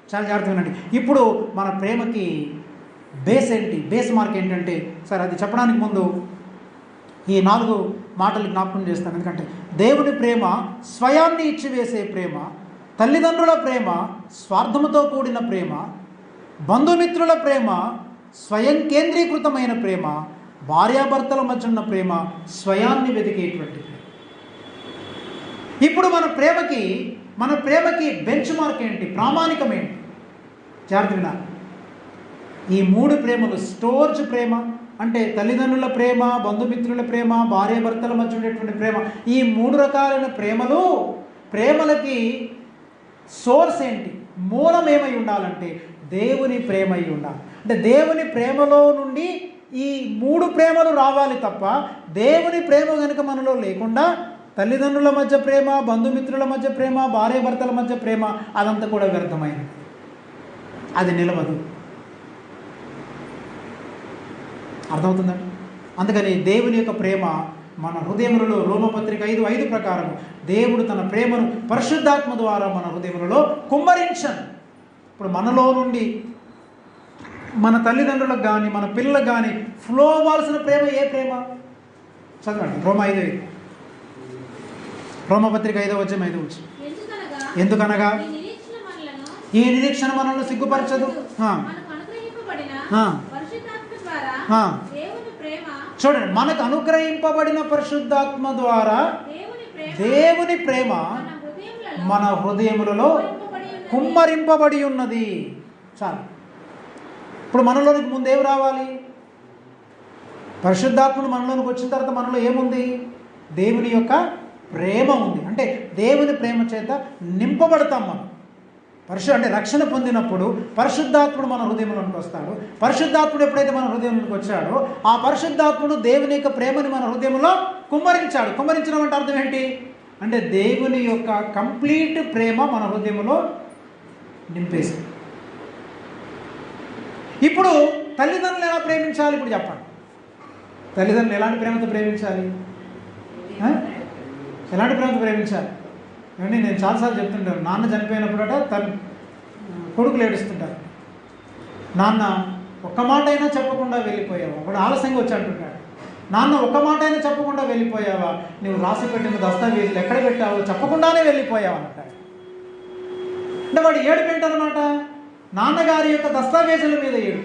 చాలా జాగ్రత్తగా వినండి. ఇప్పుడు మన ప్రేమకి బేస్ ఏంటి? బేస్ మార్క్ ఏంటంటే, సరే అది చెప్పడానికి ముందు ఈ 4 మాటలు జ్ఞాపకం చేస్తాను. ఎందుకంటే దేవుని ప్రేమ స్వయాన్ని ఇచ్చివేసే ప్రేమ, తల్లిదండ్రుల ప్రేమ స్వార్థముతో కూడిన ప్రేమ, బంధుమిత్రుల ప్రేమ స్వయం కేంద్రీకృతమైన ప్రేమ, భార్యాభర్తల మధ్య ఉన్న ప్రేమ స్వయాన్ని వెతికేటువంటి ప్రేమ. ఇప్పుడు మన ప్రేమకి బెంచ్ మార్క్ ఏంటి? ప్రామాణికం ఏంటి? జాగ్రత్త వినాలి. ఈ 3 ప్రేమలు, స్టోర్జ్ ప్రేమ అంటే తల్లిదండ్రుల ప్రేమ, బంధుమిత్రుల ప్రేమ, భార్యాభర్తల మధ్య ఉండేటువంటి ప్రేమ, ఈ 3 రకాలైన ప్రేమలకి సోర్స్ ఏంటి? మూలం ఏమై ఉండాలంటే దేవుని ప్రేమ అయి ఉండాలి. అంటే దేవుని ప్రేమలో నుండి ఈ 3 ప్రేమలు రావాలి తప్ప దేవుని ప్రేమ కనుక మనలో లేకుండా తల్లిదండ్రుల మధ్య ప్రేమ, బంధుమిత్రుల మధ్య ప్రేమ, భార్యాభర్తల మధ్య ప్రేమ, అదంతా కూడా వ్యర్థమైనది, అది నిలవదు. అర్థమవుతుందండి? అందుకని దేవుని యొక్క ప్రేమ మన హృదయములలో రోమపత్రిక 5:5 ప్రకారం దేవుడు తన ప్రేమను పరిశుద్ధాత్మ ద్వారా మన హృదయములలో కుమ్మరించను. ఇప్పుడు మనలో నుండి మన తల్లిదండ్రులకు కానీ మన పిల్లలకు కానీ ఫ్లో అవ్వాల్సిన ప్రేమ ఏ ప్రేమ? చదవండి. రోమపత్రిక 5:5. ఎందుకనగా ఈ నిరీక్షణ మనల్ని సిగ్గుపరచదు. చూడండి, మనకు అనుగ్రహింపబడిన పరిశుద్ధాత్మ ద్వారా దేవుని ప్రేమ మన హృదయములలో కుమ్మరింపబడి ఉన్నది. చాలు. ఇప్పుడు మనలోనికి ముందేం రావాలి? పరిశుద్ధాత్మను మనలోనికి వచ్చిన తర్వాత మనలో ఏముంది? దేవుని యొక్క ప్రేమ ఉంది. అంటే దేవుని ప్రేమ చేత నింపబడతాం మనం. అంటే రక్షణ పొందినప్పుడు పరిశుద్ధాత్ముడు మన హృదయంలోనికి వస్తాడు. పరిశుద్ధాత్ముడు ఎప్పుడైతే మన హృదయంలోనికి వచ్చాడో ఆ పరిశుద్ధాత్ముడు దేవుని యొక్క ప్రేమని మన హృదయంలో కుమ్మరించాడు. కుమ్మరించడం అంటే అర్థం ఏంటి? అంటే దేవుని యొక్క కంప్లీట్ ప్రేమ మన హృదయంలో నింపేసింది. ఇప్పుడు తల్లిదండ్రులు ఎలా ప్రేమించాలి? ఇప్పుడు చెప్పండి. తల్లిదండ్రులు ఎలాంటి ప్రేమతో ప్రేమించాలి? ఎలాంటి ప్రేమతో ప్రేమించాలి? ఏమండి, నేను చాలాసార్లు చెప్తుంటాను. నాన్న చనిపోయినప్పుడట కొడుకులు ఏడుస్తుంటారు. నాన్న ఒక్క మాట అయినా చెప్పకుండా వెళ్ళిపోయావు, అప్పుడు ఆలస్యంగా వచ్చి అంటుంటాడు. నాన్న ఒక మాట అయినా చెప్పకుండా వెళ్ళిపోయావా, నువ్వు రాసి పెట్టిన దస్తావేజులు ఎక్కడ పెట్టావో చెప్పకుండానే వెళ్ళిపోయావా అంటాడు. అంటే వాడు ఏడుపు ఏంటన్నమాట, నాన్నగారి యొక్క దస్తావేజుల మీద ఏడు.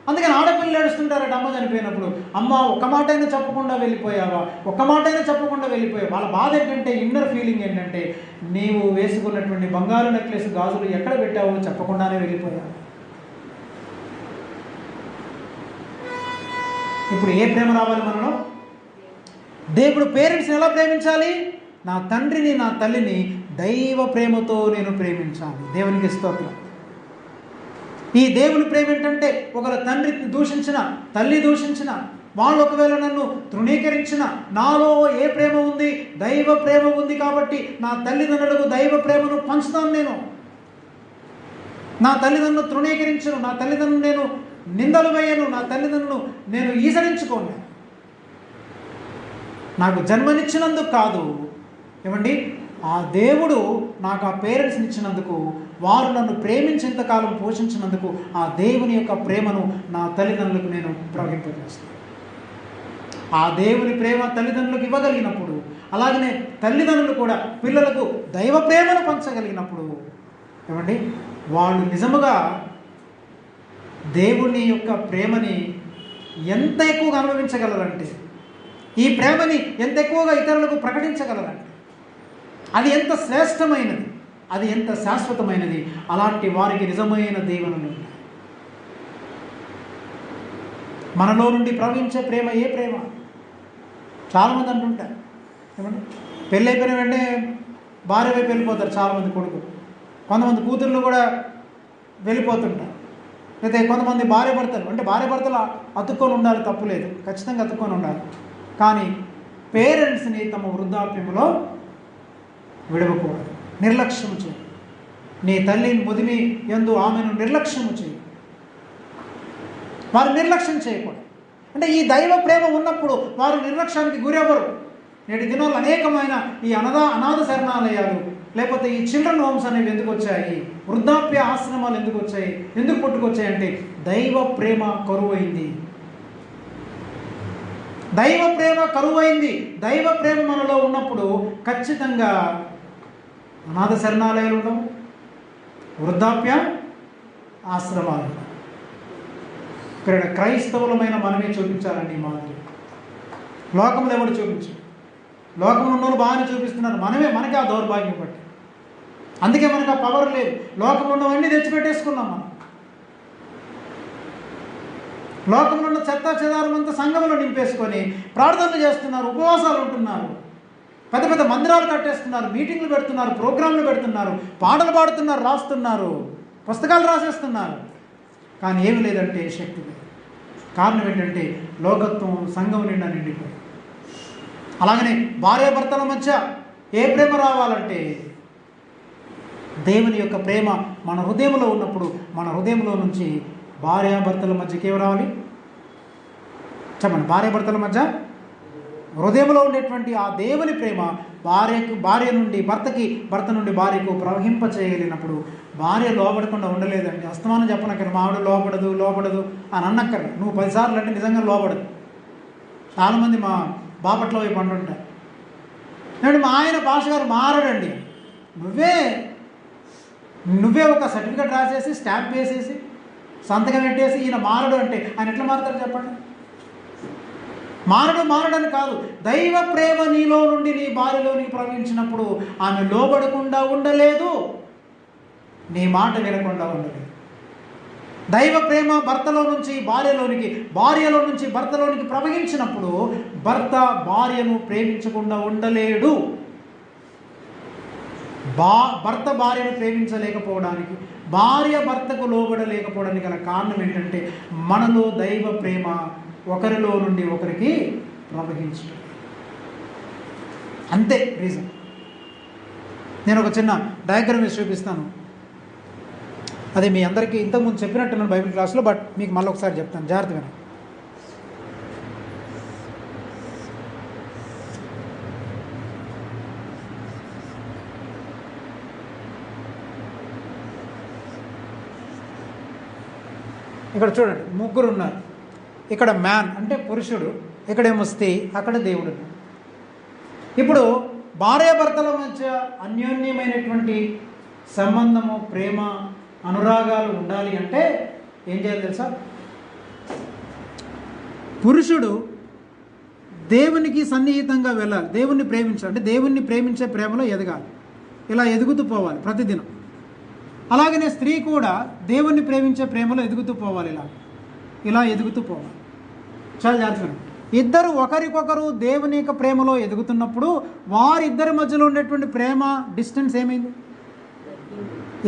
అందుకని ఆడపిల్లలు ఏడుస్తుంటారట అమ్మ చనిపోయినప్పుడు, అమ్మ ఒక్క మాట అయినా చెప్పకుండా వెళ్ళిపోయావా, ఒక్క మాట అయినా చెప్పకుండా వెళ్ళిపోయావా. వాళ్ళ బాధ ఏంటంటే, ఇన్నర్ ఫీలింగ్ ఏంటంటే, నీవు వేసుకున్నటువంటి బంగారు నెక్లెస్ గాజులు ఎక్కడ పెట్టావో చెప్పకుండానే వెళ్ళిపోయావు. ఇప్పుడు ఏ ప్రేమ రావాలి మనలో? దేవుడు పేరెంట్స్ని ఎలా ప్రేమించాలి? నా తండ్రిని నా తల్లిని దైవ ప్రేమతో నేను ప్రేమించాలి. దేవునికి స్తోత్రం. ఈ దేవుని ప్రేమ ఏంటంటే, ఒకవేళ తండ్రి దూషించిన, తల్లి దూషించిన, వాళ్ళు ఒకవేళ నన్ను తృణీకరించిన, నాలో ఏ ప్రేమ ఉంది? దైవ ప్రేమ ఉంది కాబట్టి నా తల్లిదండ్రులకు దైవ ప్రేమను పంచుతాను నేను. నా తల్లిదండ్రులను తృణీకరించను, నా తల్లిదండ్రులు నేను నిందలు వేయను, నా తల్లిదండ్రులను నేను ఈసడించుకోను. నాకు జన్మనిచ్చినందుకు కాదు, ఏమండి, ఆ దేవుడు నాకు ఆ పేరెంట్స్ని ఇచ్చినందుకు, వారు నన్ను ప్రేమించేంతకాలం పోషించినందుకు ఆ దేవుని యొక్క ప్రేమను నా తల్లిదండ్రులకు నేను ప్రవహింపజేస్తాను. ఆ దేవుని ప్రేమ తల్లిదండ్రులకు ఇవ్వగలిగినప్పుడు, అలాగనే తల్లిదండ్రులు కూడా పిల్లలకు దైవ ప్రేమను పంచగలిగినప్పుడు, ఏమండి, వాళ్ళు నిజముగా దేవుని యొక్క ప్రేమని ఎంత ఎక్కువగా అనుభవించగలరంటే, ఈ ప్రేమని ఎంత ఎక్కువగా ఇతరులకు ప్రకటించగలరంటే, అది ఎంత శ్రేష్టమైనది, అది ఎంత శాశ్వతమైనది. అలాంటి వారికి నిజమైన దీవెనలు ఉంటాయి. మనలో నుండి ప్రవహించే ప్రేమ ఏ ప్రేమ? చాలామంది అంటుంటారు, ఏమంటే పెళ్ళి అయిపోయిన వెంటనే భార్య వైపు వెళ్ళిపోతారు చాలామంది కొడుకు, కొంతమంది కూతుర్లు కూడా వెళ్ళిపోతుంటారు. అయితే కొంతమంది భార్య భర్తలు, అంటే భార్య భర్తలు అతుక్కొని ఉండాలి, తప్పులేదు, ఖచ్చితంగా అతుక్కొని ఉండాలి. కానీ పేరెంట్స్ని తమ వృద్ధాప్యంలో విడవకూడదు, నిర్లక్ష్యం చేయి. నీ తల్లిని ముదిమి యందు ఆమెను నిర్లక్ష్యము చేయి, వారు నిర్లక్ష్యం చేయకూడదు. అంటే ఈ దైవ ప్రేమ ఉన్నప్పుడు వారు నిర్లక్ష్యానికి గురెవరు. నేటి దినాల్లో అనేకమైన ఈ అనాథ శరణాలయాలు, లేకపోతే ఈ చిల్డ్రన్ హోమ్స్ అనేవి ఎందుకు వచ్చాయి, వృద్ధాప్య ఆశ్రమాలు ఎందుకు వచ్చాయి, ఎందుకు పుట్టుకొచ్చాయి అంటే దైవ ప్రేమ కరువైంది. దైవ ప్రేమ కరువైంది. దైవ ప్రేమ మనలో ఉన్నప్పుడు ఖచ్చితంగా అనాథ శరణాలయాలు ఉండవు, వృద్ధాప్య ఆశ్రమాలు. ఇక్కడ క్రైస్తవులమైన మనమే చూపించాలండి ఈ మాదిరి. లోకంలో ఎవరు చూపించు, లోకంలో ఉన్న వాళ్ళు బాగానే చూపిస్తున్నారు, మనకి ఆ దౌర్భాగ్యం బట్టి. అందుకే మనకు ఆ పవర్ లేదు. లోకంలో ఉన్నవన్నీ తెచ్చిపెట్టేసుకున్నాం మనం. లోకంలో ఉన్న చెత్త చెదారమంతా సంఘంలో నింపేసుకొని ప్రార్థనలు చేస్తున్నారు, ఉపవాసాలు ఉంటున్నారు, పెద్ద పెద్ద మందిరాలు కట్టేస్తున్నారు, మీటింగ్లు పెడుతున్నారు, ప్రోగ్రాంలు పెడుతున్నారు, పాటలు పాడుతున్నారు, రాస్తున్నారు, పుస్తకాలు రాసేస్తున్నారు. కానీ ఏమి లేదంటే శక్తి లేదు. కారణం ఏంటంటే లోకత్వం సంఘం నిండా నిండిపోయి. అలాగనే భార్యాభర్తల మధ్య ఏ ప్రేమ రావాలంటే దేవుని యొక్క ప్రేమ మన హృదయంలో ఉన్నప్పుడు, మన హృదయంలో నుంచి భార్యాభర్తల మధ్యకి ఏమి రావాలి చెప్పండి? భార్యాభర్తల మధ్య హృదయంలో ఉండేటువంటి ఆ దేవుని ప్రేమ భార్య నుండి భర్తకి, భర్త నుండి భార్యకు ప్రవహింప చేయగలిగినప్పుడు భార్య లోపడకుండా ఉండలేదండి. అస్తమానం చెప్పనక్కర్ మా ఆవిడ లోపడదు అని అన్నక్కర్. నువ్వు 10 సార్లు అంటే నిజంగా లోపడదు. చాలామంది మా బాపట్ల వైపు అంటుంటారు, ఏమంటే మా ఆయన పాస్ గారు మారడండి. నువ్వే ఒక సర్టిఫికెట్ రాసేసి స్టాంప్ వేసేసి సంతకం పెట్టేసి ఈయన మారడు అంటే ఆయన ఎట్లా మారుతారు చెప్పండి? మారడని కాదు, దైవ ప్రేమ నీలో నుండి నీ భార్యలోనికి ప్రవహించినప్పుడు ఆమె లోబడకుండా ఉండలేదు, నీ మాట వినకుండా ఉండలేదు. దైవ ప్రేమ భర్తలో నుంచి భార్యలోనికి, భార్యలో నుంచి భర్తలోనికి ప్రవహించినప్పుడు భర్త భార్యను ప్రేమించకుండా ఉండలేడు. భర్త భార్యను ప్రేమించలేకపోవడానికి, భార్య భర్తకు లోబడలేకపోవడానికి గల కారణం ఏంటంటే మనలో దైవ ప్రేమ ఒకరిలో నుండి ఒకరికి ప్రవహించడం. అంతే రీజన్. నేను ఒక చిన్న డయాగ్రామ్ వేసి చూపిస్తాను. అది మీ అందరికీ ఇంతకుముందు చెప్పినట్టున్నాను బైబిల్ క్లాస్లో, బట్ మీకు మళ్ళీ ఒకసారి చెప్తాను, జాగ్రత్తగా. ఇక్కడ చూడండి, ముగ్గురు ఉన్నారు. ఇక్కడ మ్యాన్ అంటే పురుషుడు, ఇక్కడేమో స్త్రీ, అక్కడ దేవుడు. ఇప్పుడు భార్యాభర్తల మధ్య అన్యోన్యమైనటువంటి సంబంధము, ప్రేమ, అనురాగాలు ఉండాలి అంటే ఏం చేయాలి తెలుసా? పురుషుడు దేవునికి సన్నిహితంగా వెళ్ళాలి, దేవుణ్ణి ప్రేమించాలి, అంటే దేవుణ్ణి ప్రేమించే ప్రేమలో ఎదగాలి, ఇలా ఎదుగుతూ పోవాలి ప్రతిదినం. అలాగనే స్త్రీ కూడా దేవుణ్ణి ప్రేమించే ప్రేమలో ఎదుగుతూ పోవాలి, ఇలా ఎదుగుతూ పోవాలి. చాలా జాగ్రత్తగా ఇద్దరు ఒకరికొకరు దేవుని యొక్క ప్రేమలో ఎదుగుతున్నప్పుడు వారిద్దరి మధ్యలో ఉండేటువంటి ప్రేమ డిస్టెన్స్ ఏమైంది?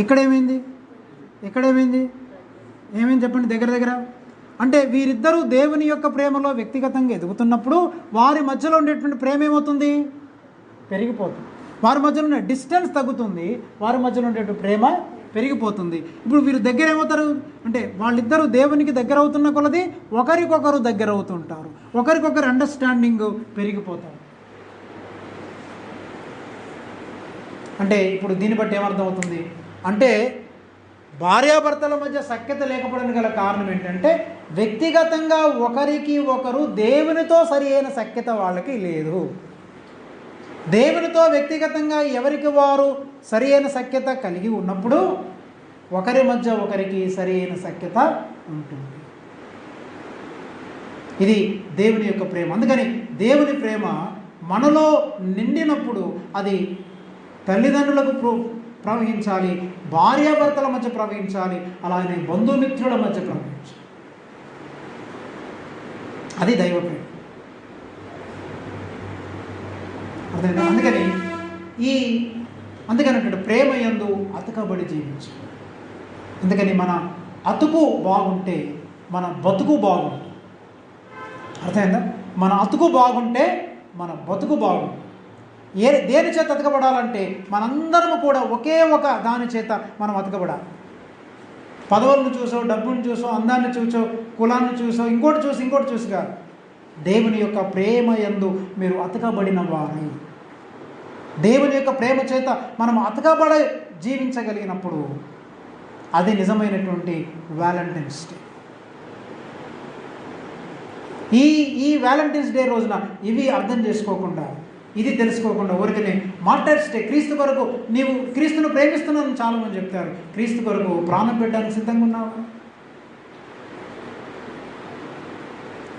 ఇక్కడేమైంది? ఇక్కడేమైంది? ఏమైంది చెప్పండి? దగ్గర అంటే వీరిద్దరూ దేవుని యొక్క ప్రేమలో వ్యక్తిగతంగా ఎదుగుతున్నప్పుడు వారి మధ్యలో ఉండేటువంటి ప్రేమ ఏమవుతుంది? పెరిగిపోతుంది. వారి మధ్యలో ఉండే డిస్టెన్స్ తగ్గుతుంది, వారి మధ్యలో ఉండేటువంటి ప్రేమ పెరిగిపోతుంది. ఇప్పుడు వీరు దగ్గర ఏమవుతారు అంటే వాళ్ళిద్దరూ దేవునికి దగ్గర అవుతున్న కొలది ఒకరికొకరు దగ్గర అవుతుంటారు, ఒకరికొకరు అండర్స్టాండింగ్ పెరిగిపోతారు. అంటే ఇప్పుడు దీన్ని బట్టి ఏమర్థం అవుతుంది అంటే భార్యాభర్తల మధ్య సఖ్యత లేకపోవడానికి గల కారణం ఏంటంటే వ్యక్తిగతంగా ఒకరికి ఒకరు దేవునితో సరి అయిన సఖ్యత వాళ్ళకి లేదు. దేవునితో వ్యక్తిగతంగా ఎవరికి వారు సరి అయిన సఖ్యత కలిగి ఉన్నప్పుడు ఒకరి మధ్య ఒకరికి సరి అయిన సఖ్యత ఉంటుంది. ఇది దేవుని యొక్క ప్రేమ. అందుకని దేవుని ప్రేమ మనలో నిండినప్పుడు అది తల్లిదండ్రులకు ప్రవహించాలి, భార్యాభర్తల మధ్య ప్రవహించాలి, అలాగే బంధుమిత్రుల మధ్య ప్రవహించాలి. అది దైవ ప్రేమ. అర్థమైందా? అందుకని ప్రేమ యందు అతకబడి జీవించాలి. అందుకని మన అతుకు బాగుంటే మన బతుకు బాగుంటుంది. అర్థమైందా? మన అతుకు బాగుంటే మన బతుకు బాగుంటుంది. దేని చేత అతకబడాలంటే మనందరము కూడా ఒకే ఒక దాని చేత మనం అతకబడాలి. పదవులను చూసో, డబ్బును చూసో, అందాన్ని చూసో, కులాన్ని చూసో, ఇంకోటి చూసి కాదు. దేవుని యొక్క ప్రేమ యందు మీరు అతకబడిన వారై దేవుని యొక్క ప్రేమ చేత మనం అతకబడ జీవించగలిగినప్పుడు అది నిజమైనటువంటి వ్యాలంటైన్స్ డే. ఈ వ్యాలంటైన్స్ డే రోజున ఇవి అర్థం చేసుకోకుండా, ఇది తెలుసుకోకుండా ఊరికనే మార్టర్స్ డే, క్రీస్తు కొరకు నీవు క్రీస్తును ప్రేమిస్తున్నాను చాలామంది చెప్తారు. క్రీస్తు కొరకు ప్రాణం పెట్టడానికి సిద్ధంగా ఉన్నావా?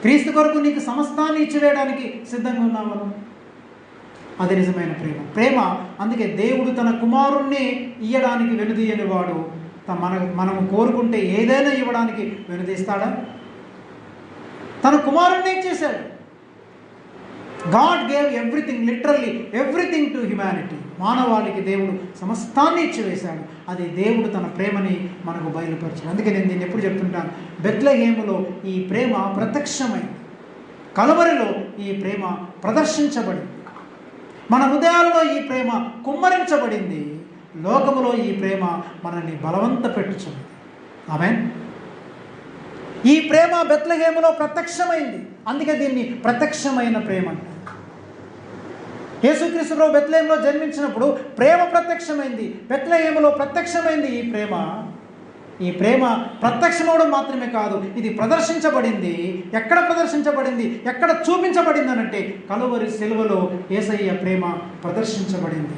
క్రీస్తు కొరకు నీకు సమస్తాన్ని ఇచ్చివేయడానికి సిద్ధంగా ఉన్నావా? అది నిజమైన ప్రేమ. అందుకే దేవుడు తన కుమారుణ్ణి ఇయ్యడానికి వెనుదీయని వాడు. మనము కోరుకుంటే ఏదైనా ఇవ్వడానికి వెనుదీస్తాడా? తన కుమారుణ్ణి ఇచ్చేశాడు. God gave everything, literally everything to humanity. మానవాళికి దేవుడు సమస్తాన్ని ఇచ్చివేశాడు. అది దేవుడు తన ప్రేమని మనకు బయలుపరిచాడు. అందుకే నేను దీన్ని ఎప్పుడు చెప్తుంటాను, బెత్లెహేములో ఈ ప్రేమ ప్రత్యక్షమైంది, కలువరిలో ఈ ప్రేమ ప్రదర్శించబడింది, మన హృదయాలలో ఈ ప్రేమ కుమ్మరించబడింది, లోకములో ఈ ప్రేమ మనల్ని బలవంత పెట్టుచున్నది. ఆమేన్. ఈ ప్రేమ బెత్లెహేములో ప్రత్యక్షమైంది. అందుకే దీన్ని ప్రత్యక్షమైన ప్రేమ అంటారు. యేసుక్రీస్తు ప్రభు బెత్లెహేములో జన్మించినప్పుడు ప్రేమ ప్రత్యక్షమైంది, బెత్లెహేములో ప్రత్యక్షమైంది. ఈ ప్రేమ ప్రత్యక్షమవడం మాత్రమే కాదు, ఇది ప్రదర్శించబడింది. ఎక్కడ ప్రదర్శించబడింది, ఎక్కడ చూపించబడింది అనంటే కలువరి సిలువలో యేసయ్య ప్రేమ ప్రదర్శించబడింది.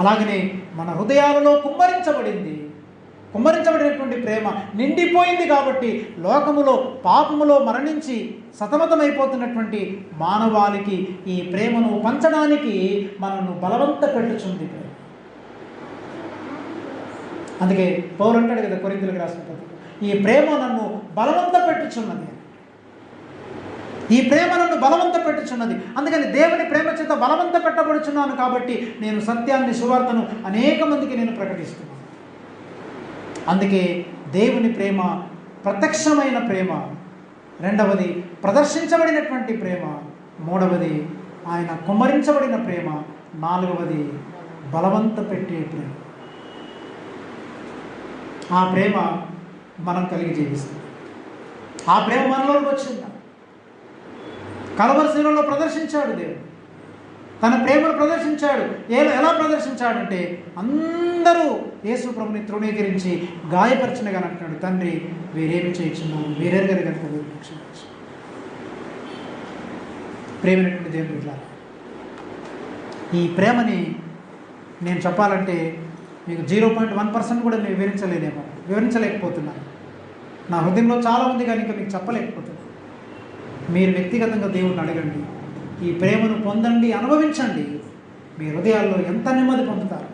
అలాగనే మన హృదయాలలో కుమ్మరించబడినటువంటి ప్రేమ నిండిపోయింది. కాబట్టి లోకములో పాపములో మరణించి సతమతమైపోతున్నటువంటి మానవాళికి ఈ ప్రేమను పంచడానికి మనను బలవంత పెట్టుచుంది. అందుకే పౌలు అంటాడు కదా కొరింథీయులకు రాసిన పత్రిక, ఈ ప్రేమ నన్ను బలవంత పెట్టుచున్నది. ఈ ప్రేమ నన్ను బలవంత పెట్టుచున్నది. అందుకని దేవుని ప్రేమ చేత బలవంత పెట్టబడుచున్నాను. కాబట్టి నేను సత్యాన్ని, సువార్తను అనేక మందికి నేను ప్రకటిస్తున్నాను. అందుకే దేవుని ప్రేమ ప్రత్యక్షమైన ప్రేమ, రెండవది ప్రదర్శించబడినటువంటి ప్రేమ, మూడవది ఆయన కుమ్మరించబడిన ప్రేమ, నాలుగవది బలవంత పెట్టే ప్రేమ. ఆ ప్రేమ మనం కలిగి జీవిస్తాం. ఆ ప్రేమ మనలోకి వచ్చిందా? కలువరి శిలువలో ప్రదర్శించాడు దేవుడు, తన ప్రేమను ప్రదర్శించాడు. ఎలా ప్రదర్శించాడంటే అందరూ యేసు ప్రభుని తృణీకరించి గాయపరచినగా అంటున్నాడు, తండ్రి వీరేమి చేయించున్నాను, వీరెరగరు కనుక వీరు క్షమించు. ప్రేమైనటువంటి దేవుని బిడ్డలారా, ఈ ప్రేమని నేను చెప్పాలంటే మీకు 0.1% కూడా నేను వివరించలేకపోతున్నాను. నా హృదయంలో చాలా ఉంది, కానీ ఇంకా మీకు చెప్పలేకపోతున్నాను. మీరు వ్యక్తిగతంగా దేవుడిని అడగండి, ఈ ప్రేమను పొందండి, అనుభవించండి. మీ హృదయాల్లో ఎంత నెమ్మది పొందుతారు.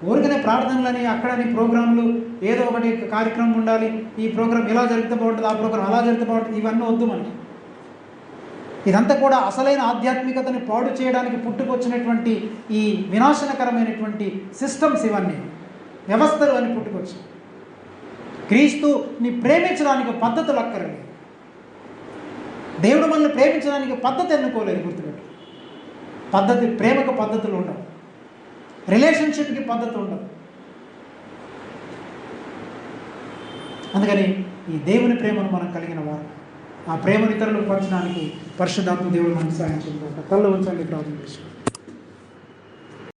ఊరికనే ప్రార్థనలని, అక్కడని ప్రోగ్రాంలు, ఏదో ఒకటి కార్యక్రమం ఉండాలి, ఈ ప్రోగ్రాం ఇలా జరిగితే బాగుంటుంది, ఆ ప్రోగ్రాం అలా జరిగితే బాగుంటుంది, ఇవన్నీ వద్దు మనకి. ఇదంతా కూడా అసలైన ఆధ్యాత్మికతని పాడు చేయడానికి పుట్టుకొచ్చినటువంటి ఈ వినాశనకరమైనటువంటి సిస్టమ్స్, ఇవన్నీ వ్యవస్థలు అని పుట్టుకొచ్చు. క్రీస్తుని ప్రేమించడానికి పద్ధతులు అక్కర్లేదు. దేవుడు మనల్ని ప్రేమించడానికి పద్ధతి ఎన్నుకోలేదు. గుర్తుపెట్టు, పద్ధతి, ప్రేమకు పద్ధతులు ఉండవు, రిలేషన్షిప్కి పద్ధతి ఉండదు. అందుకని ఈ దేవుని ప్రేమను మనం కలిగిన వారు, ఆ ప్రేమను ఇతరులకు పంచడానికి పరిశుద్ధాత్మ దేవుడు మనకు సాయం చేయాలి. కళ్ళు ఉంచండి, ప్రార్థన చేసుకోండి.